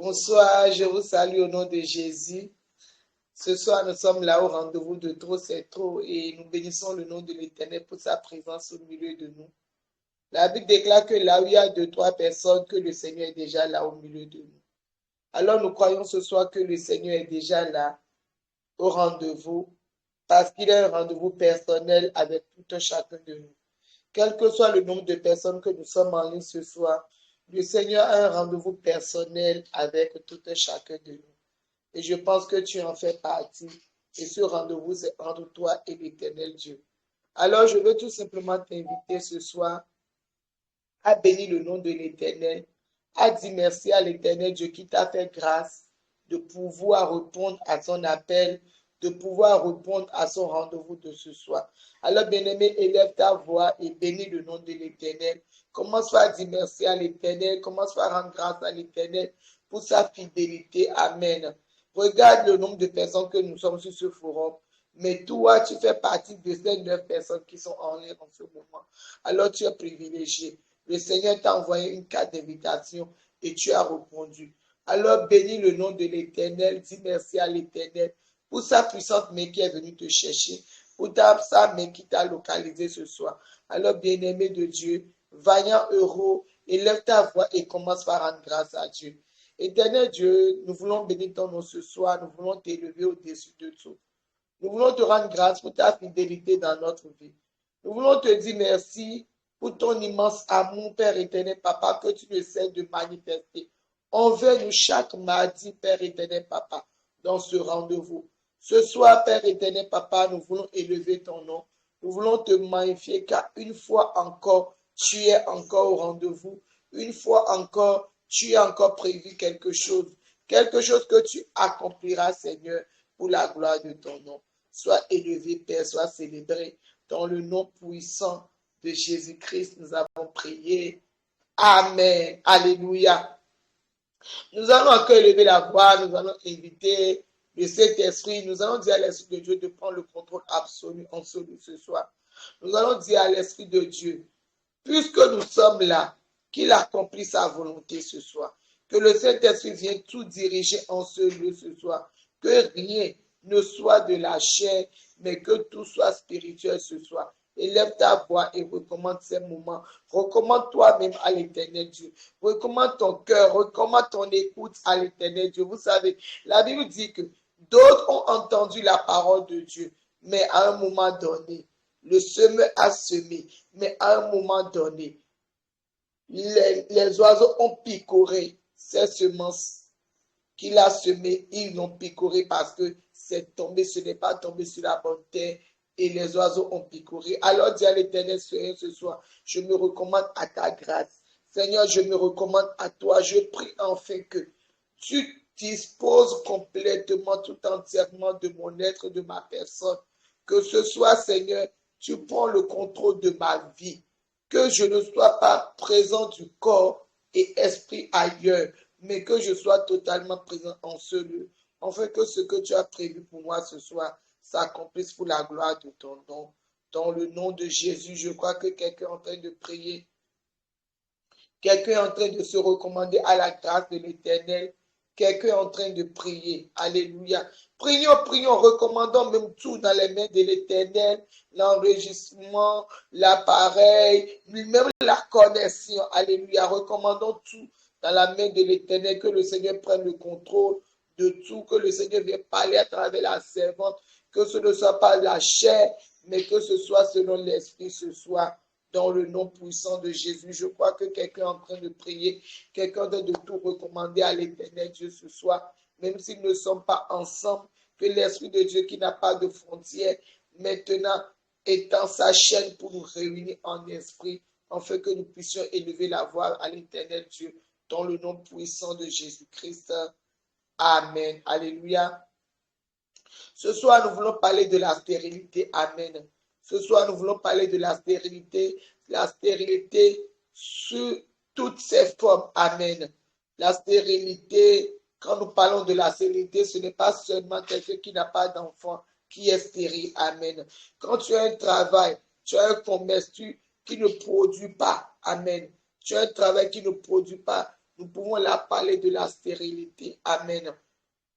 Bonsoir, je vous salue au nom de Jésus. Ce soir, nous sommes là au rendez-vous de Trop c'est trop et nous bénissons le nom de l'Éternel pour sa présence au milieu de nous. La Bible déclare que là où il y a deux, trois personnes, que le Seigneur est déjà là au milieu de nous. Alors nous croyons ce soir que le Seigneur est déjà là au rendez-vous parce qu'il a un rendez-vous personnel avec tout un chacun de nous. Quel que soit le nombre de personnes que nous sommes en ligne ce soir, le Seigneur a un rendez-vous personnel avec tout un chacun de nous. Et je pense que tu en fais partie. Et ce rendez-vous, c'est entre toi et l'Éternel Dieu. Alors, je veux tout simplement t'inviter ce soir à bénir le nom de l'Éternel, à dire merci à l'Éternel Dieu qui t'a fait grâce de pouvoir répondre à son appel, de pouvoir répondre à son rendez-vous de ce soir. Alors, bien-aimé, élève ta voix et bénis le nom de l'Éternel. Commence par dire merci à l'Éternel, commence par rendre grâce à l'Éternel pour sa fidélité. Amen. Regarde le nombre de personnes que nous sommes sur ce forum. Mais toi, tu fais partie de ces 9 personnes qui sont en ligne en ce moment. Alors, tu es privilégié. Le Seigneur t'a envoyé une carte d'invitation et tu as répondu. Alors, bénis le nom de l'Éternel. Dis merci à l'Éternel pour sa puissante main qui est venue te chercher, pour sa main qui t'a localisé ce soir. Alors, bien-aimé de Dieu, vaillant heureux, élève ta voix et commence par rendre grâce à Dieu. Éternel Dieu, nous voulons bénir ton nom ce soir, nous voulons t'élever au-dessus de tout. Nous voulons te rendre grâce pour ta fidélité dans notre vie. Nous voulons te dire merci pour ton immense amour, Père éternel, Papa, que tu ne cesses de manifester envers nous chaque mardi, Père éternel, Papa, dans ce rendez-vous. Ce soir, Père éternel, Papa, nous voulons élever ton nom. Nous voulons te magnifier car une fois encore, tu es encore au rendez-vous. Une fois encore, tu as encore prévu quelque chose que tu accompliras, Seigneur, pour la gloire de ton nom. Sois élevé, Père, sois célébré. Dans le nom puissant de Jésus-Christ, nous avons prié. Amen. Alléluia. Nous allons encore élever la voix, nous allons inviter le Saint-Esprit, nous allons dire à l'Esprit de Dieu de prendre le contrôle absolu en ce soir. Nous allons dire à l'Esprit de Dieu, puisque nous sommes là, qu'il accomplit sa volonté ce soir. Que le Saint-Esprit vienne tout diriger en ce lieu ce soir. Que rien ne soit de la chair, mais que tout soit spirituel ce soir. Élève ta voix et recommande ces moments. Recommande toi-même à l'Éternel Dieu. Recommande ton cœur, recommande ton écoute à l'Éternel Dieu. Vous savez, la Bible dit que d'autres ont entendu la parole de Dieu, mais à un moment donné, le semeur a semé, mais à un moment donné, les oiseaux ont picoré ces semences qu'il a semées, ils l'ont picoré parce que c'est tombé, ce n'est pas tombé sur la bonne terre et les oiseaux ont picoré. Alors dis à l'Éternel, Seigneur, ce soir, je me recommande à ta grâce. Seigneur, je me recommande à toi. Je prie enfin que tu disposes complètement, tout entièrement de mon être, de ma personne. Que ce soit, Seigneur, tu prends le contrôle de ma vie. Que je ne sois pas présent du corps et esprit ailleurs, mais que je sois totalement présent en ce lieu, afin que ce que tu as prévu pour moi ce soir s'accomplisse pour la gloire de ton nom. Dans le nom de Jésus, je crois que quelqu'un est en train de prier. Quelqu'un est en train de se recommander à la grâce de l'Éternel. Quelqu'un est en train de prier. Alléluia. Prions, prions, recommandons même tout dans les mains de l'Éternel, l'enregistrement, l'appareil, même la connexion. Alléluia. Recommandons tout dans la main de l'Éternel, que le Seigneur prenne le contrôle de tout, que le Seigneur vienne parler à travers la servante, que ce ne soit pas la chair, mais que ce soit selon l'Esprit ce soir. Dans le nom puissant de Jésus, je crois que quelqu'un est en train de prier, quelqu'un de tout recommander à l'Éternel Dieu ce soir, même s'ils ne sont pas ensemble, que l'Esprit de Dieu qui n'a pas de frontières, maintenant étend sa chaîne pour nous réunir en esprit, afin que nous puissions élever la voix à l'Éternel Dieu, dans le nom puissant de Jésus-Christ. Amen. Alléluia. Ce soir, nous voulons parler de la stérilité. Amen. Ce soir, nous voulons parler de la stérilité sous toutes ses formes. Amen. La stérilité, quand nous parlons de la stérilité, ce n'est pas seulement quelqu'un qui n'a pas d'enfant qui est stérile. Amen. Quand tu as un travail, tu as un commerce qui ne produit pas. Amen. Tu as un travail qui ne produit pas. nous pouvons la parler de la stérilité. Amen.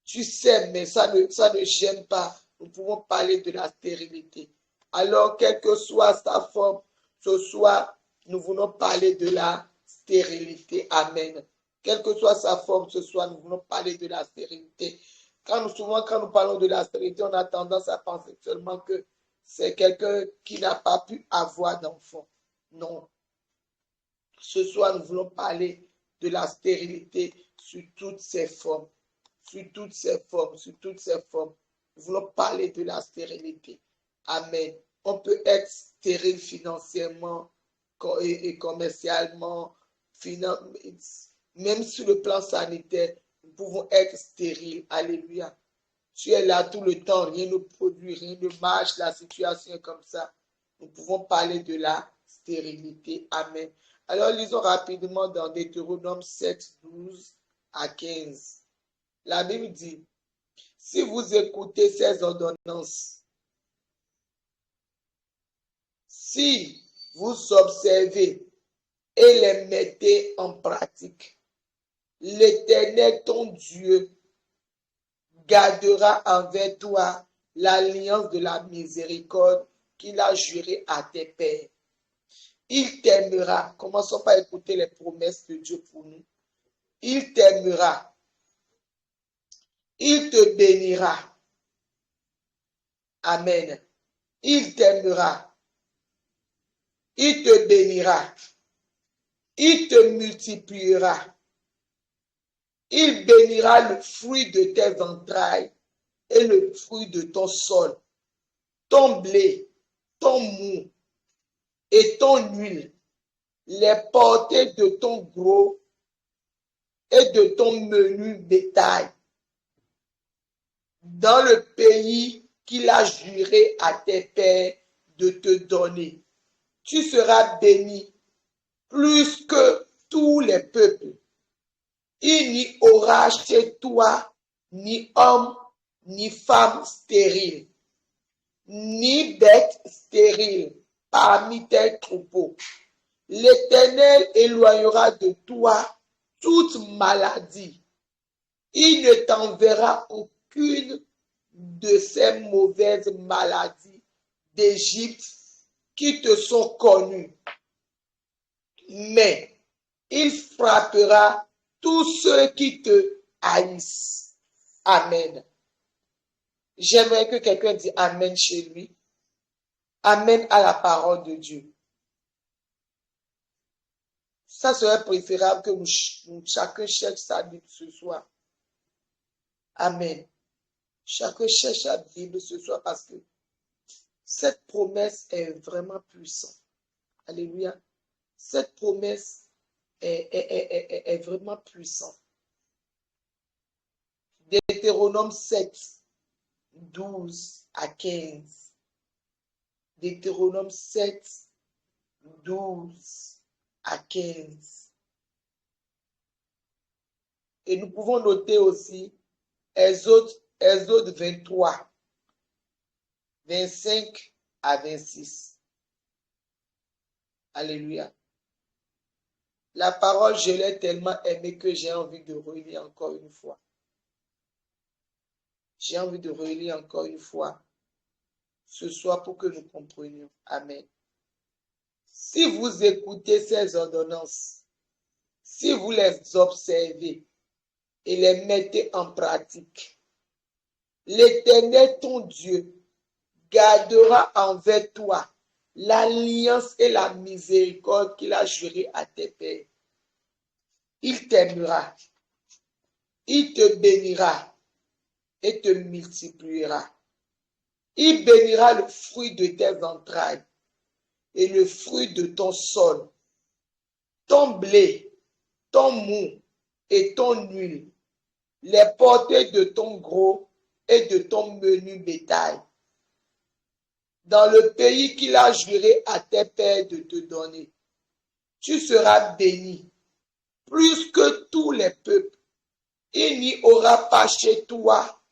Tu sais, mais ça ne gêne pas. Nous pouvons parler de la stérilité. Alors, quelle que soit sa forme, ce soir, nous voulons parler de la stérilité. Amen. Quelle que soit sa forme, ce soir, nous voulons parler de la stérilité. Souvent, quand nous parlons de la stérilité, on a tendance à penser seulement que c'est quelqu'un qui n'a pas pu avoir d'enfant. Non. Ce soir, nous voulons parler de la stérilité sous toutes ses formes. Sous toutes ses formes, sous toutes ses formes. Nous voulons parler de la stérilité. Amen. On peut être stérile financièrement et commercialement, même sur le plan sanitaire, nous pouvons être stériles. Alléluia. Tu es là tout le temps, rien ne produit, rien ne marche, la situation est comme ça. Nous pouvons parler de la stérilité. Amen. Alors, lisons rapidement dans Deutéronome 7, 12 à 15. La Bible dit, si vous écoutez ces ordonnances, si vous observez et les mettez en pratique, l'Éternel, ton Dieu, gardera envers toi l'alliance de la miséricorde qu'il a jurée à tes pères. Il t'aimera. Commençons par écouter les promesses de Dieu pour nous. Il t'aimera. Il te bénira. Amen. Il t'aimera. Il te bénira. Il te multipliera. Il bénira le fruit de tes entrailles et le fruit de ton sol, ton blé, ton mou et ton huile, les portées de ton gros et de ton menu bétail, dans le pays qu'il a juré à tes pères de te donner. Tu seras béni plus que tous les peuples. Il n'y aura chez toi ni homme, ni femme stérile, ni bête stérile parmi tes troupeaux. L'Éternel éloignera de toi toute maladie. Il ne t'enverra aucune de ces mauvaises maladies d'Égypte qui te sont connues. Mais il frappera tous ceux qui te haïssent. Amen. J'aimerais que quelqu'un dise Amen chez lui. Amen à la parole de Dieu. Ça serait préférable que chacun cherche sa Bible ce soir. Amen. Chacun cherche sa Bible ce soir parce que cette promesse est vraiment puissante. Alléluia. Cette promesse est vraiment puissante. Deutéronome 7, 12 à 15. Deutéronome 7, 12 à 15. Et nous pouvons noter aussi Exode 23, 25 à 26. Alléluia. La parole, je l'ai tellement aimée que j'ai envie de relire encore une fois. J'ai envie de relire encore une fois ce soir pour que nous comprenions. Amen. Si vous écoutez ces ordonnances, si vous les observez et les mettez en pratique, l'Éternel, ton Dieu, gardera envers toi l'alliance et la miséricorde qu'il a jurée à tes pères. Il t'aimera, il te bénira et te multipliera. Il bénira le fruit de tes entrailles et le fruit de ton sol, ton blé, ton mou et ton huile, les portées de ton gros et de ton menu bétail, dans le pays qu'il a juré à tes pères de te donner. Tu seras béni plus que tous les peuples. Il n'y aura pas chez toi,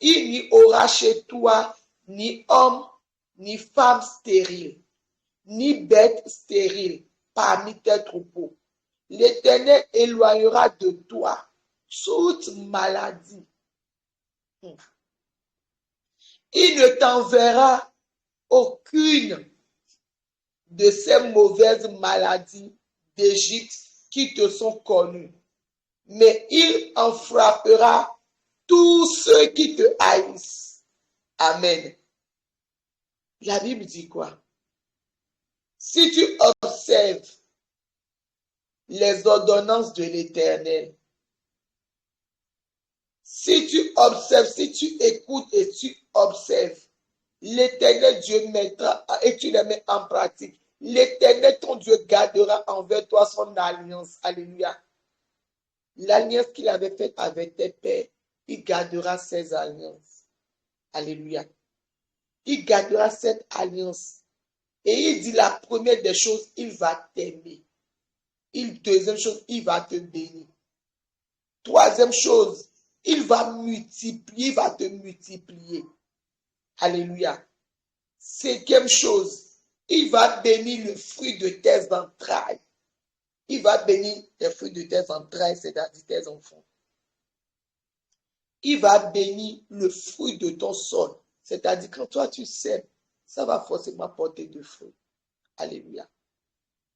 il n'y aura chez toi ni homme, ni femme stérile, ni bête stérile parmi tes troupeaux. L'Éternel éloignera de toi toute maladie. Il ne t'enverra aucune de ces mauvaises maladies d'Égypte qui te sont connues, mais il en frappera tous ceux qui te haïssent. Amen. La Bible dit quoi? Si tu observes les ordonnances de l'Éternel, si tu observes, si tu écoutes et tu observes, l'Éternel Dieu mettra et tu les mets en pratique. L'Éternel ton Dieu gardera envers toi son alliance. Alléluia. L'alliance qu'il avait faite avec tes pères, il gardera ses alliances. Alléluia. Il gardera cette alliance. Et il dit la première des choses, il va t'aimer. Deuxième chose, il va te bénir. Troisième chose, il va multiplier, il va te multiplier. Alléluia. Cinquième chose, il va bénir le fruit de tes entrailles. Il va bénir les fruits de tes entrailles, c'est-à-dire tes enfants. Il va bénir le fruit de ton sol. C'est-à-dire quand toi tu sèmes, ça va forcément porter de fruits. Alléluia.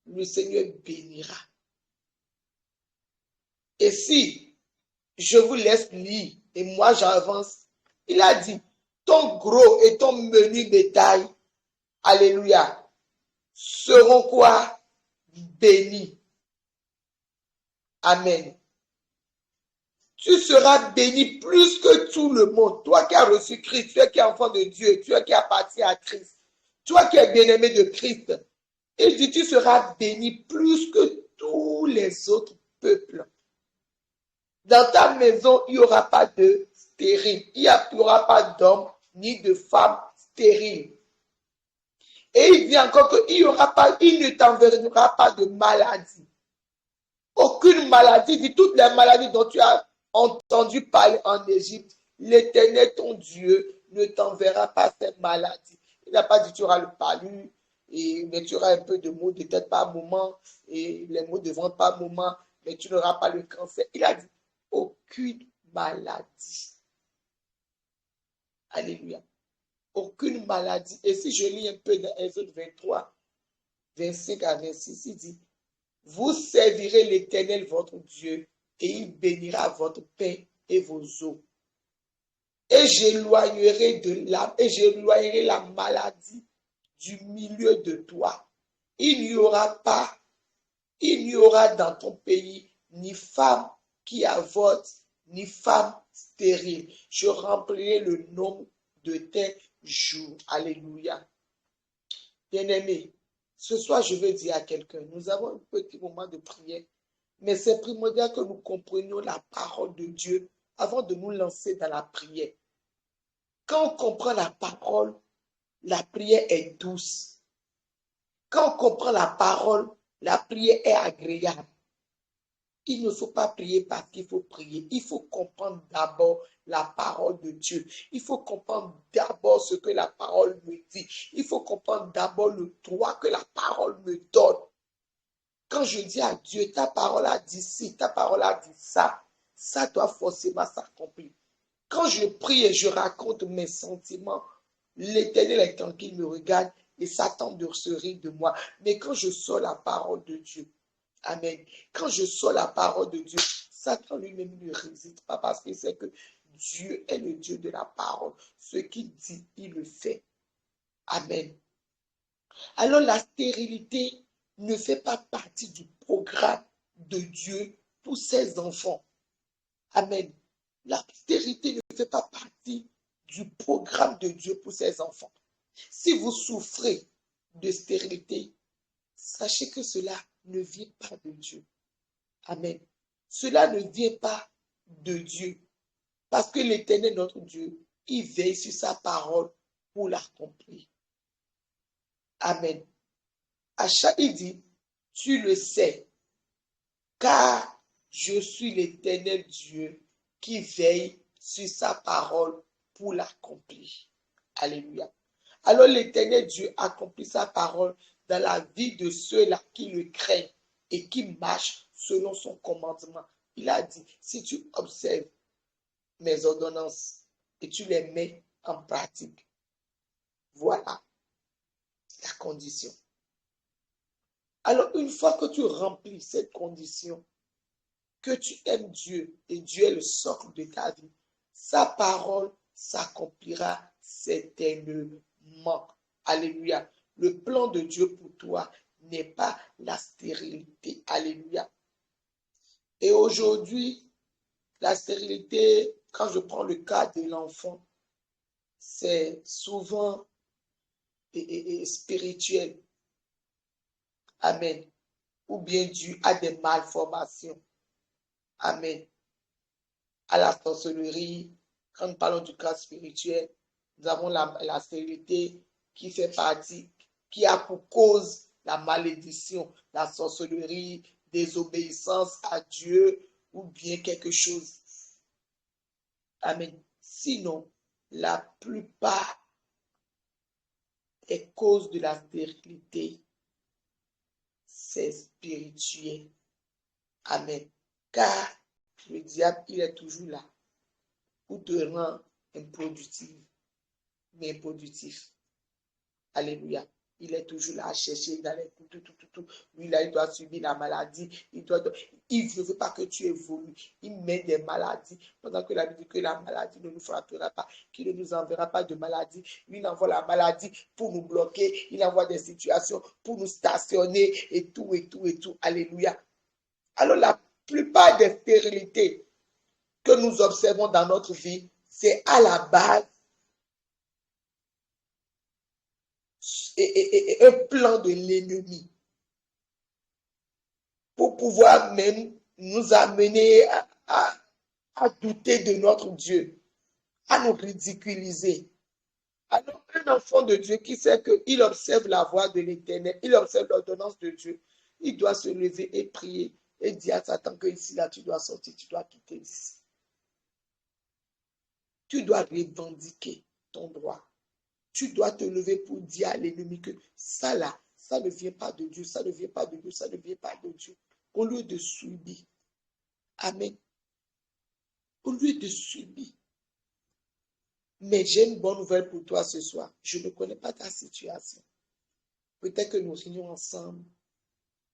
Le Seigneur bénira. Et si je vous laisse lire et moi j'avance, il a dit, ton gros et ton menu bétail, alléluia, seront quoi? Bénis. Amen. Tu seras béni plus que tout le monde. Toi qui as reçu Christ, toi qui es enfant de Dieu, toi qui appartiens à Christ, toi qui es bien-aimé de Christ. Il dit, tu seras béni plus que tous les autres peuples. Dans ta maison, il n'y aura pas de stérile. Il n'y aura pas d'homme ni de femme stérile. Et il dit encore qu'il ne t'enverra pas de maladie. Aucune maladie, dit toutes les maladies dont tu as entendu parler en Égypte, l'Éternel, ton Dieu, ne t'enverra pas cette maladie. Il n'a pas dit tu auras le palu, mais tu auras un peu de maux de tête par moment, et les maux de ventre par moment, mais tu n'auras pas le cancer. Il a dit aucune maladie. Alléluia. Aucune maladie. Et si je lis un peu dans Exode 23, 25 à 26, il dit, vous servirez l'Éternel votre Dieu et il bénira votre pain et vos eaux. Et j'éloignerai la maladie du milieu de toi. Il n'y aura dans ton pays ni femme qui avorte, ni femme stérile. Je remplirai le nombre de tes jours. Alléluia. Bien-aimé, ce soir, je veux dire à quelqu'un, nous avons un petit moment de prière, mais c'est primordial que nous comprenions la parole de Dieu avant de nous lancer dans la prière. Quand on comprend la parole, la prière est douce. Quand on comprend la parole, la prière est agréable. Il ne faut pas prier parce qu'il faut prier. Il faut comprendre d'abord la parole de Dieu. Il faut comprendre d'abord ce que la parole me dit. Il faut comprendre d'abord le droit que la parole me donne. Quand je dis à Dieu, ta parole a dit ci, ta parole a dit ça doit forcément s'accomplir. Quand je prie et je raconte mes sentiments, l'Éternel est tranquille, me regarde et Satan de se rire de moi. Mais quand je sors la parole de Dieu, amen. Quand je sors la parole de Dieu, Satan lui-même ne résiste pas parce qu'il sait que Dieu est le Dieu de la parole. Ce qu'il dit, il le fait. Amen. Alors la stérilité ne fait pas partie du programme de Dieu pour ses enfants. Amen. La stérilité ne fait pas partie du programme de Dieu pour ses enfants. Si vous souffrez de stérilité, sachez que cela ne vient pas de Dieu. Amen. Cela ne vient pas de Dieu. Parce que l'Éternel, notre Dieu, il veille sur sa parole pour l'accomplir. Amen. Il dit, tu le sais, car je suis l'Éternel Dieu qui veille sur sa parole pour l'accomplir. Alléluia. Alors l'Éternel Dieu accomplit sa parole dans la vie de ceux-là qui le craignent. et qui marche selon son commandement. Il a dit, si tu observes mes ordonnances et tu les mets en pratique, voilà la condition. Alors, une fois que tu remplis cette condition, que tu aimes Dieu et Dieu est le socle de ta vie, sa parole s'accomplira certainement. Alléluia. Le plan de Dieu pour toi n'est pas la stérilité. Alléluia. Et aujourd'hui, la stérilité, quand je prends le cas de l'enfant, c'est souvent spirituel. Amen. Ou bien dû à des malformations. Amen. À la sorcellerie, quand nous parlons du cas spirituel, nous avons la stérilité qui fait partie, qui a pour cause la malédiction, la sorcellerie, désobéissance à Dieu ou bien quelque chose. Amen. Sinon, la plupart des causes de la stérilité, c'est spirituel. Amen. Car le diable, il est toujours là pour te rendre improductif, mais productif. Alléluia. Il est toujours là à chercher dans les tout. Lui, là, il doit subir la maladie. Il ne veut pas que tu évolues. Il met des maladies. Pendant que la Bible dit que la maladie ne nous frappera pas, qu'il ne nous enverra pas de maladie. Lui, il envoie la maladie pour nous bloquer. Il envoie des situations pour nous stationner et tout. Alléluia. Alors, la plupart des stérilités que nous observons dans notre vie, c'est à la base un plan de l'ennemi pour pouvoir même nous amener à douter de notre Dieu, à nous ridiculiser. Alors, un enfant de Dieu qui sait qu'il observe la voix de l'Éternel, il observe l'ordonnance de Dieu, il doit se lever et prier et dire à Satan que ici, là, tu dois sortir, tu dois quitter ici. Tu dois revendiquer ton droit. Tu dois te lever pour dire à l'ennemi que ça là, ça ne vient pas de Dieu, ça ne vient pas de Dieu, ça ne vient pas de Dieu. Au lieu de subir. Amen. Au lieu de subir. Mais j'ai une bonne nouvelle pour toi ce soir. Je ne connais pas ta situation. Peut-être que nous rions ensemble.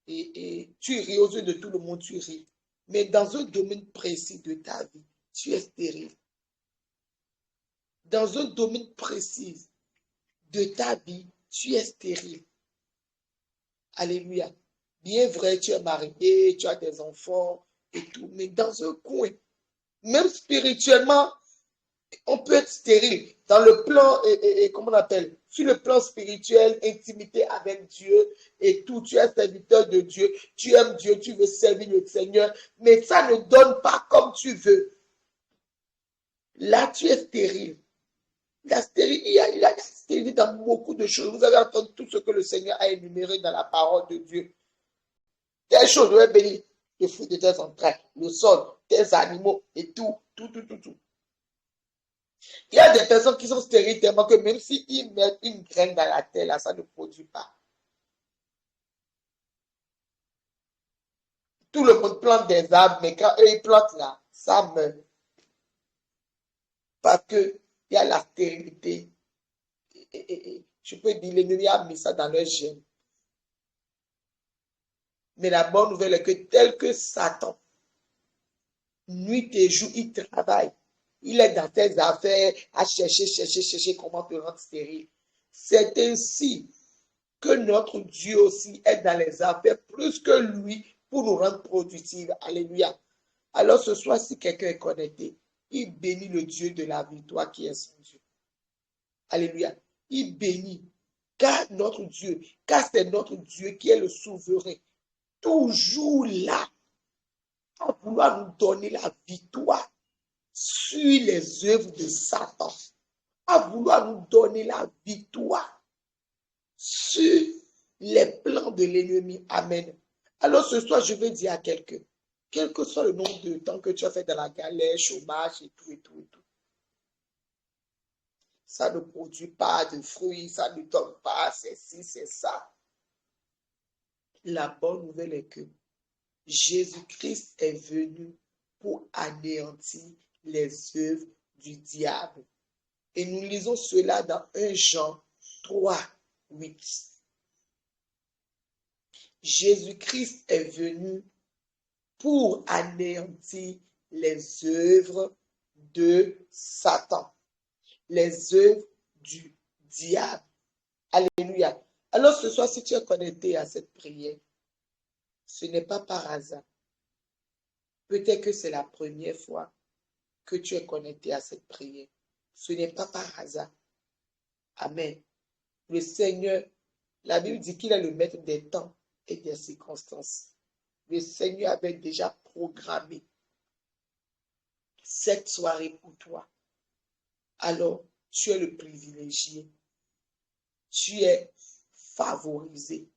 Et tu ris aux yeux de tout le monde, tu ris. Mais dans un domaine précis de ta vie, tu es stérile. Dans un domaine précis de ta vie, tu es stérile. Alléluia. Bien vrai, tu es marié, tu as des enfants et tout, mais dans un coin, même spirituellement, on peut être stérile. Dans le plan, comment on appelle, sur le plan spirituel, intimité avec Dieu et tout, tu es serviteur de Dieu, tu aimes Dieu, tu veux servir le Seigneur, mais ça ne donne pas comme tu veux. Là, tu es stérile. Il y a stérilité dans beaucoup de choses. Vous avez entendu tout ce que le Seigneur a énuméré dans la parole de Dieu. Telle chose doit bénir le fruit de tes entrailles, le sol, tes animaux et tout. Il y a des personnes qui sont stériles tellement que même s'ils mettent une graine dans la terre, là, ça ne produit pas. Tout le monde plante des arbres, mais quand eux ils plantent là, ça meurt. Parce qu'il y a la stérilité. Je peux dire, l'ennemi a mis ça dans leur gène. Mais la bonne nouvelle est que tel que Satan, nuit et jour, il travaille. Il est dans tes affaires à chercher comment te rendre stérile. C'est ainsi que notre Dieu aussi est dans les affaires plus que lui pour nous rendre productifs. Alléluia. Alors ce soir, si quelqu'un est connecté, il bénit le Dieu de la victoire qui est son Dieu. Alléluia. Il bénit. Car c'est notre Dieu qui est le souverain. Toujours là, à vouloir nous donner la victoire sur les œuvres de Satan, à vouloir nous donner la victoire sur les plans de l'ennemi. Amen. Alors ce soir, je vais dire à quelqu'un, quel que soit le nombre de temps que tu as fait dans la galère, chômage et tout, ça ne produit pas de fruits, ça ne donne pas, c'est ci, c'est ça. La bonne nouvelle est que Jésus-Christ est venu pour anéantir les œuvres du diable. Et nous lisons cela dans 1 Jean 3, 8. Jésus-Christ est venu pour anéantir les œuvres de Satan, les œuvres du diable. Alléluia. Alors ce soir, si tu es connecté à cette prière, ce n'est pas par hasard. Peut-être que c'est la première fois que tu es connecté à cette prière. Ce n'est pas par hasard. Amen. Le Seigneur, la Bible dit qu'il est le maître des temps et des circonstances. Le Seigneur avait déjà programmé cette soirée pour toi. Alors, tu es le privilégié. Tu es favorisé.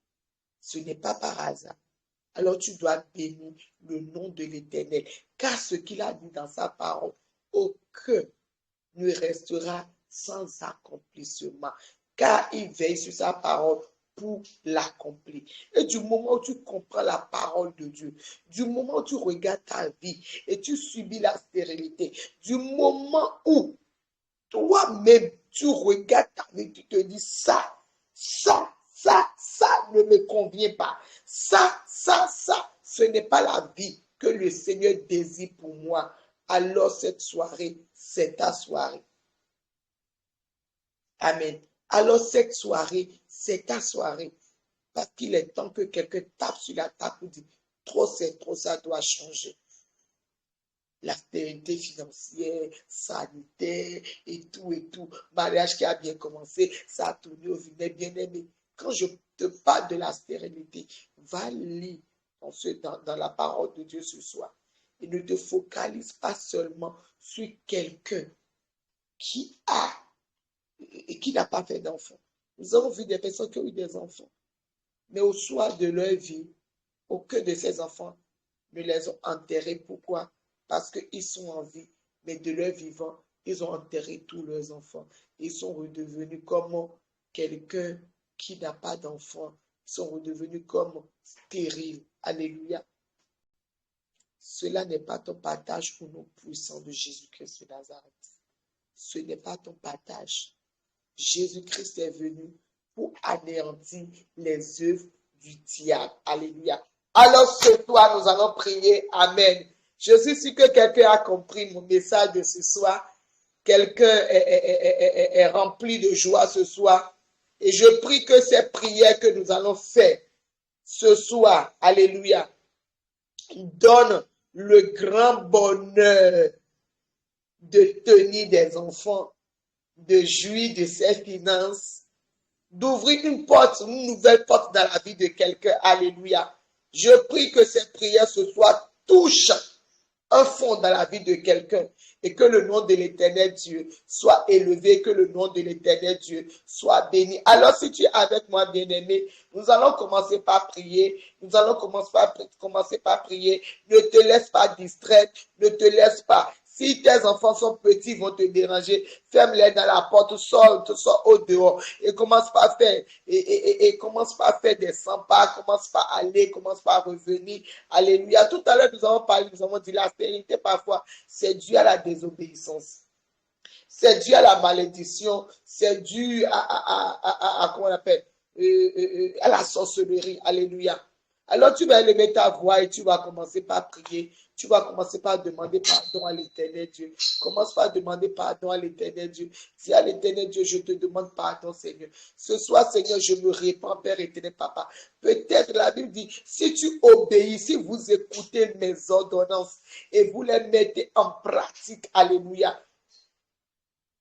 Ce n'est pas par hasard. Alors, tu dois bénir le nom de l'Éternel. Car ce qu'il a dit dans sa parole, aucun ne restera sans accomplissement. Car il veille sur sa parole pour l'accomplir. Et du moment où tu comprends la parole de Dieu, du moment où tu regardes ta vie et tu subis la stérilité, du moment où toi-même tu regardes ta vie, tu te dis ça ne me convient pas. Ça, ce n'est pas la vie que le Seigneur désire pour moi. Alors cette soirée, c'est ta soirée. Amen. Alors cette soirée, c'est ta soirée. Parce qu'il est temps que quelqu'un tape sur la table et dit, trop c'est trop, ça doit changer. La stérilité financière, sanitaire et tout. Mariage qui a bien commencé, ça a tourné au vinaigre, bien aimé. Quand je te parle de la stérilité, va lire dans la parole de Dieu ce soir. Et ne te focalise pas seulement sur quelqu'un qui n'a pas fait d'enfant. Nous avons vu des personnes qui ont eu des enfants. Mais au soir de leur vie, aucun de ces enfants ne les ont enterrés. Pourquoi? Parce qu'ils sont en vie, mais de leur vivant, ils ont enterré tous leurs enfants. Ils sont redevenus comme quelqu'un qui n'a pas d'enfant. Ils sont redevenus comme stériles. Alléluia. Cela n'est pas ton partage au nom puissant de Jésus-Christ de Nazareth. Ce n'est pas ton partage. Jésus-Christ est venu pour anéantir les œuvres du diable. Alléluia. Alors ce soir, nous allons prier. Amen. Je suis sûr que quelqu'un a compris mon message de ce soir. Quelqu'un est rempli de joie ce soir. Et je prie que ces prières que nous allons faire ce soir, alléluia, donnent le grand bonheur de tenir des enfants, de jouir de ses finances, d'ouvrir une porte, une nouvelle porte dans la vie de quelqu'un. Alléluia. Je prie que ces prières ce soir touchent un fond dans la vie de quelqu'un et que le nom de l'Éternel Dieu soit élevé, que le nom de l'Éternel Dieu soit béni. Alors si tu es avec moi, bien-aimé, nous allons commencer par prier. Nous allons commencer par prier. Ne te laisse pas distraire, ne te laisse pas. Si tes enfants sont petits, ils vont te déranger, ferme-les dans la porte, sors au dehors et commence pas à faire, commence pas à faire des 100 pas, commence pas à aller, commence pas à revenir. Alléluia. Tout à l'heure, nous avons parlé, nous avons dit la stérilité parfois, c'est dû à la désobéissance. C'est dû à la malédiction, c'est dû à comment on appelle, à la sorcellerie. Alléluia. Alors tu vas élever ta voix et tu vas commencer par prier. Tu vas commencer par demander pardon à l'Éternel Dieu. Commence par demander pardon à l'Éternel Dieu. Dis à l'Éternel Dieu, je te demande pardon, Seigneur. Ce soir, Seigneur, je me répands, Père éternel, Papa. Peut-être la Bible dit, si tu obéis, si vous écoutez mes ordonnances et vous les mettez en pratique, alléluia.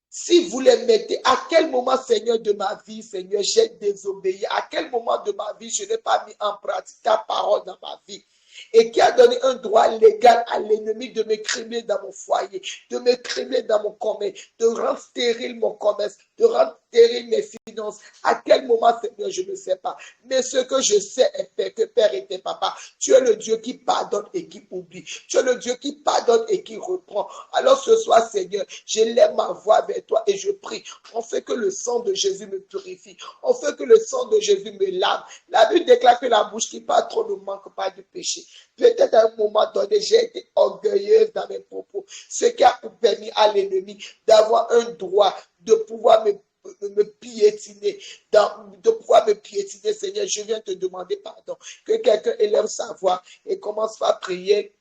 Si vous les mettez, à quel moment, Seigneur, de ma vie, Seigneur, j'ai désobéi? À quel moment de ma vie, je n'ai pas mis en pratique ta parole dans ma vie? Et qui a donné un droit légal à l'ennemi de m'écrimer dans mon foyer, de m'écrimer dans mon commerce, de rendre stérile mon commerce, de rendre stérile mes finances. À quel moment, Seigneur, je ne sais pas. Mais ce que je sais est que Père et Papa, tu es le Dieu qui pardonne et qui oublie. Tu es le Dieu qui pardonne et qui reprend. Alors ce soir, Seigneur, je lève ma voix vers toi et je prie. On fait que le sang de Jésus me purifie. On fait que le sang de Jésus me lave. La Bible déclare que la bouche qui parle trop ne manque pas du péché. Peut-être à un moment donné, j'ai été orgueilleuse dans mes propos. Ce qui a permis à l'ennemi d'avoir un droit de pouvoir me piétiner, de pouvoir me piétiner, Seigneur, je viens te demander pardon. Que quelqu'un élève sa voix et commence par prier.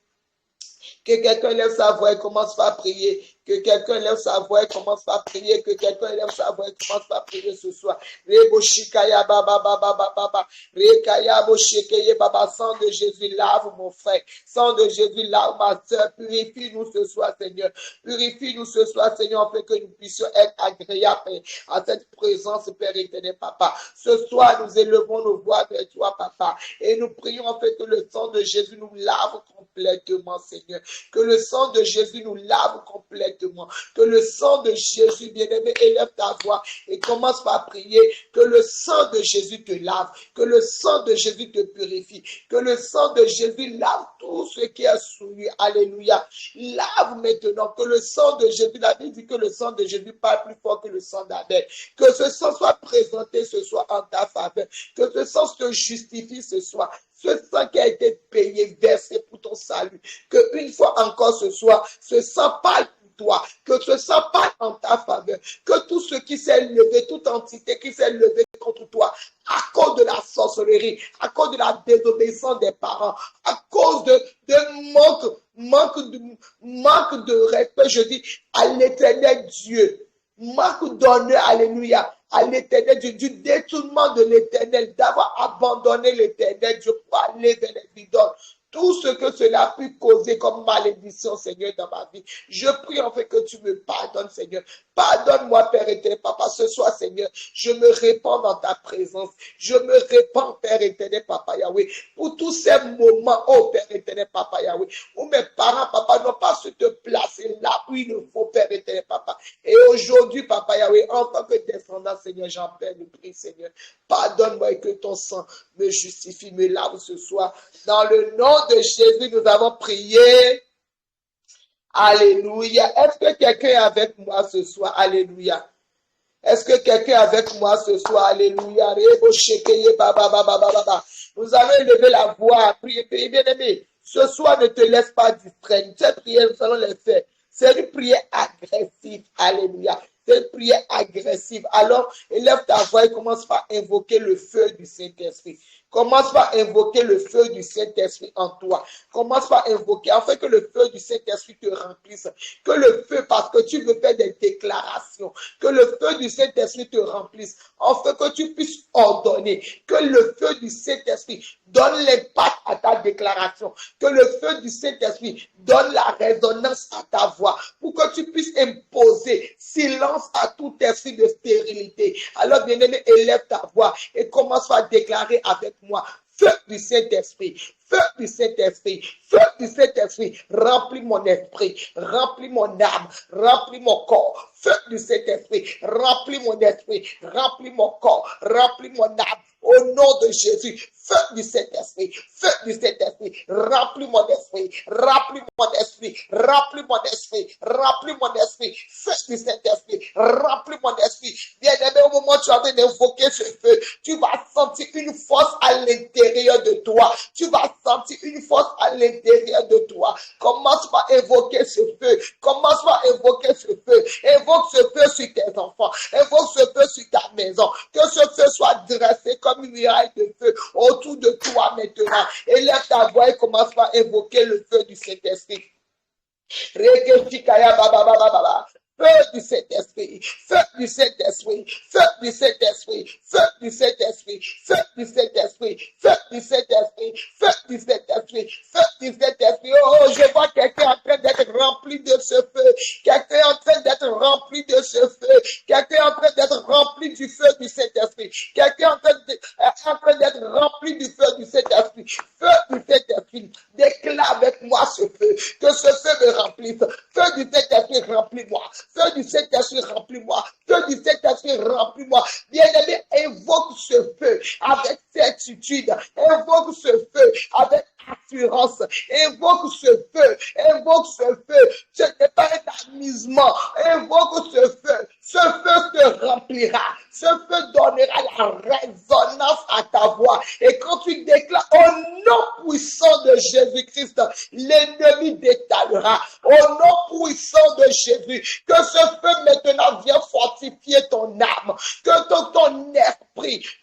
Que quelqu'un lève sa voix et commence par prier. Que quelqu'un lève sa voix et commence par prier. Que quelqu'un lève sa voix et commence par prier ce soir. Reboshikaya baba baba baba baba. Rekaya boshikeye baba. Sang de Jésus, lave mon frère. Sang de Jésus, lave ma soeur. Purifie-nous ce soir, Seigneur. Purifie-nous ce soir, Seigneur, afin que nous puissions être agréables à cette présence, Père éternel, Papa. Ce soir, nous élevons nos voix vers toi, Papa. Et nous prions afin que le sang de Jésus nous lave complètement, Seigneur. Que le sang de Jésus nous lave complètement. Que le sang de Jésus, bien-aimé, élève ta voix et commence par prier. Que le sang de Jésus te lave. Que le sang de Jésus te purifie. Que le sang de Jésus lave tout ce qui est souillé. Alléluia. Lave maintenant. Que le sang de Jésus, la Bible dit que le sang de Jésus parle plus fort que le sang d'Abel. Que ce sang soit présenté ce soir en ta faveur. Que ce sang te justifie ce soir. Ce sang qui a été payé, versé pour ton salut. Que une fois encore ce soir, ce sang parle pour toi. Que ce sang parle en ta faveur. Que tout ce qui s'est levé, toute entité qui s'est levée contre toi, à cause de la sorcellerie, à cause de la désobéissance des parents, à cause de manque de respect, je dis, à l'éternel Dieu. Manque d'honneur, alléluia, à l'éternel Dieu, du détournement de l'éternel, d'avoir abandonné l'éternel Dieu pour aller vers les idoles. Tout ce que cela a pu causer comme malédiction, Seigneur, dans ma vie. Je prie en fait que tu me pardonnes, Seigneur. Pardonne-moi, Père éternel, Papa. Ce soir, Seigneur, je me répands dans ta présence. Je me répands, Père éternel, Papa Yahweh, pour tous ces moments, oh Père éternel, Papa Yahweh, où mes parents, Papa, n'ont pas su te placer là où il le faut, Père éternel, Papa. Et aujourd'hui, Papa Yahweh, en tant que descendant, Seigneur, j'en perds le prix, Seigneur. Pardonne-moi et que ton sang me justifie, me lave ce soir. Dans le nom de Jésus, nous avons prié. Alléluia. Est-ce que quelqu'un est avec moi ce soir? Alléluia. Est-ce que quelqu'un est avec moi ce soir? Alléluia. Nous allons élever la voix. Priez, priez, bien aimé. Ce soir, ne te laisse pas distraire. Cette prière, nous allons les faire. C'est une prière agressive. Alléluia. C'est une prière agressive. Alors, élève ta voix et commence par invoquer le feu du Saint-Esprit. Commence par invoquer le feu du Saint-Esprit en toi. Commence par invoquer, afin que le feu du Saint-Esprit te remplisse. Que le feu, parce que tu veux faire des déclarations, que le feu du Saint-Esprit te remplisse, afin que tu puisses ordonner. Que le feu du Saint-Esprit donne l'impact à ta déclaration. Que le feu du Saint-Esprit donne la résonance à ta voix, pour que tu puisses imposer silence à tout esprit de stérilité. Alors, bien-aimé, élève ta voix et commence par déclarer avec moi. Feu du Saint-Esprit, feu du Saint-Esprit, feu du Saint-Esprit, remplis mon esprit, remplis mon âme, remplis mon corps. Feu du Saint-Esprit, remplis mon esprit, remplis mon corps, remplis mon âme. Au nom de Jésus, feu du Saint-Esprit, remplis mon esprit, remplis mon esprit, remplis mon esprit, remplis mon esprit, feu du Saint-Esprit, remplis mon esprit. Bien aimé, au moment où tu es en train d'invoquer ce feu, tu vas sentir une force à l'intérieur de toi. Tu vas sentir une force à l'intérieur de toi. Commence par invoquer ce feu. Commence par invoquer ce feu. Invoque ce feu sur tes enfants. Invoque ce feu sur ta maison. Que ce feu soit dressé comme une muraille de feu autour de toi maintenant. Élève ta voix et commence par invoquer le feu du Saint-Esprit. Feu du Saint-Esprit, feu du Saint-Esprit, feu du Saint-Esprit, feu du Saint-Esprit, feu du Saint-Esprit, feu du Saint-Esprit, feu du Saint-Esprit, feu du Saint-Esprit. Oh, je vois quelqu'un en train d'être rempli de ce feu. Quelqu'un est en train d'être rempli de ce feu. Quelqu'un est en train d'être rempli du feu du Saint-Esprit. Quelqu'un est en train d'être rempli du feu du Saint-Esprit. Feu du Saint-Esprit. Déclare avec moi ce feu. Que ce feu me remplisse. Feu Feu du Saint-Esprit, remplis-moi. Feu du Saint-Esprit, remplis-moi. Feu du Saint-Esprit, remplis-moi. Bien-aimé, invoque ce feu avec certitude. Invoque ce feu avec assurance. Invoque ce feu. Invoque ce feu. Ce n'est pas un amusement. Invoque ce feu. Ce feu te remplira. Ce feu donnera la résonance à ta voix. Et quand tu déclares au nom puissant de Jésus-Christ, l'ennemi détalera. Au nom puissant de Jésus, que ce feu maintenant vienne fortifier ton âme. Que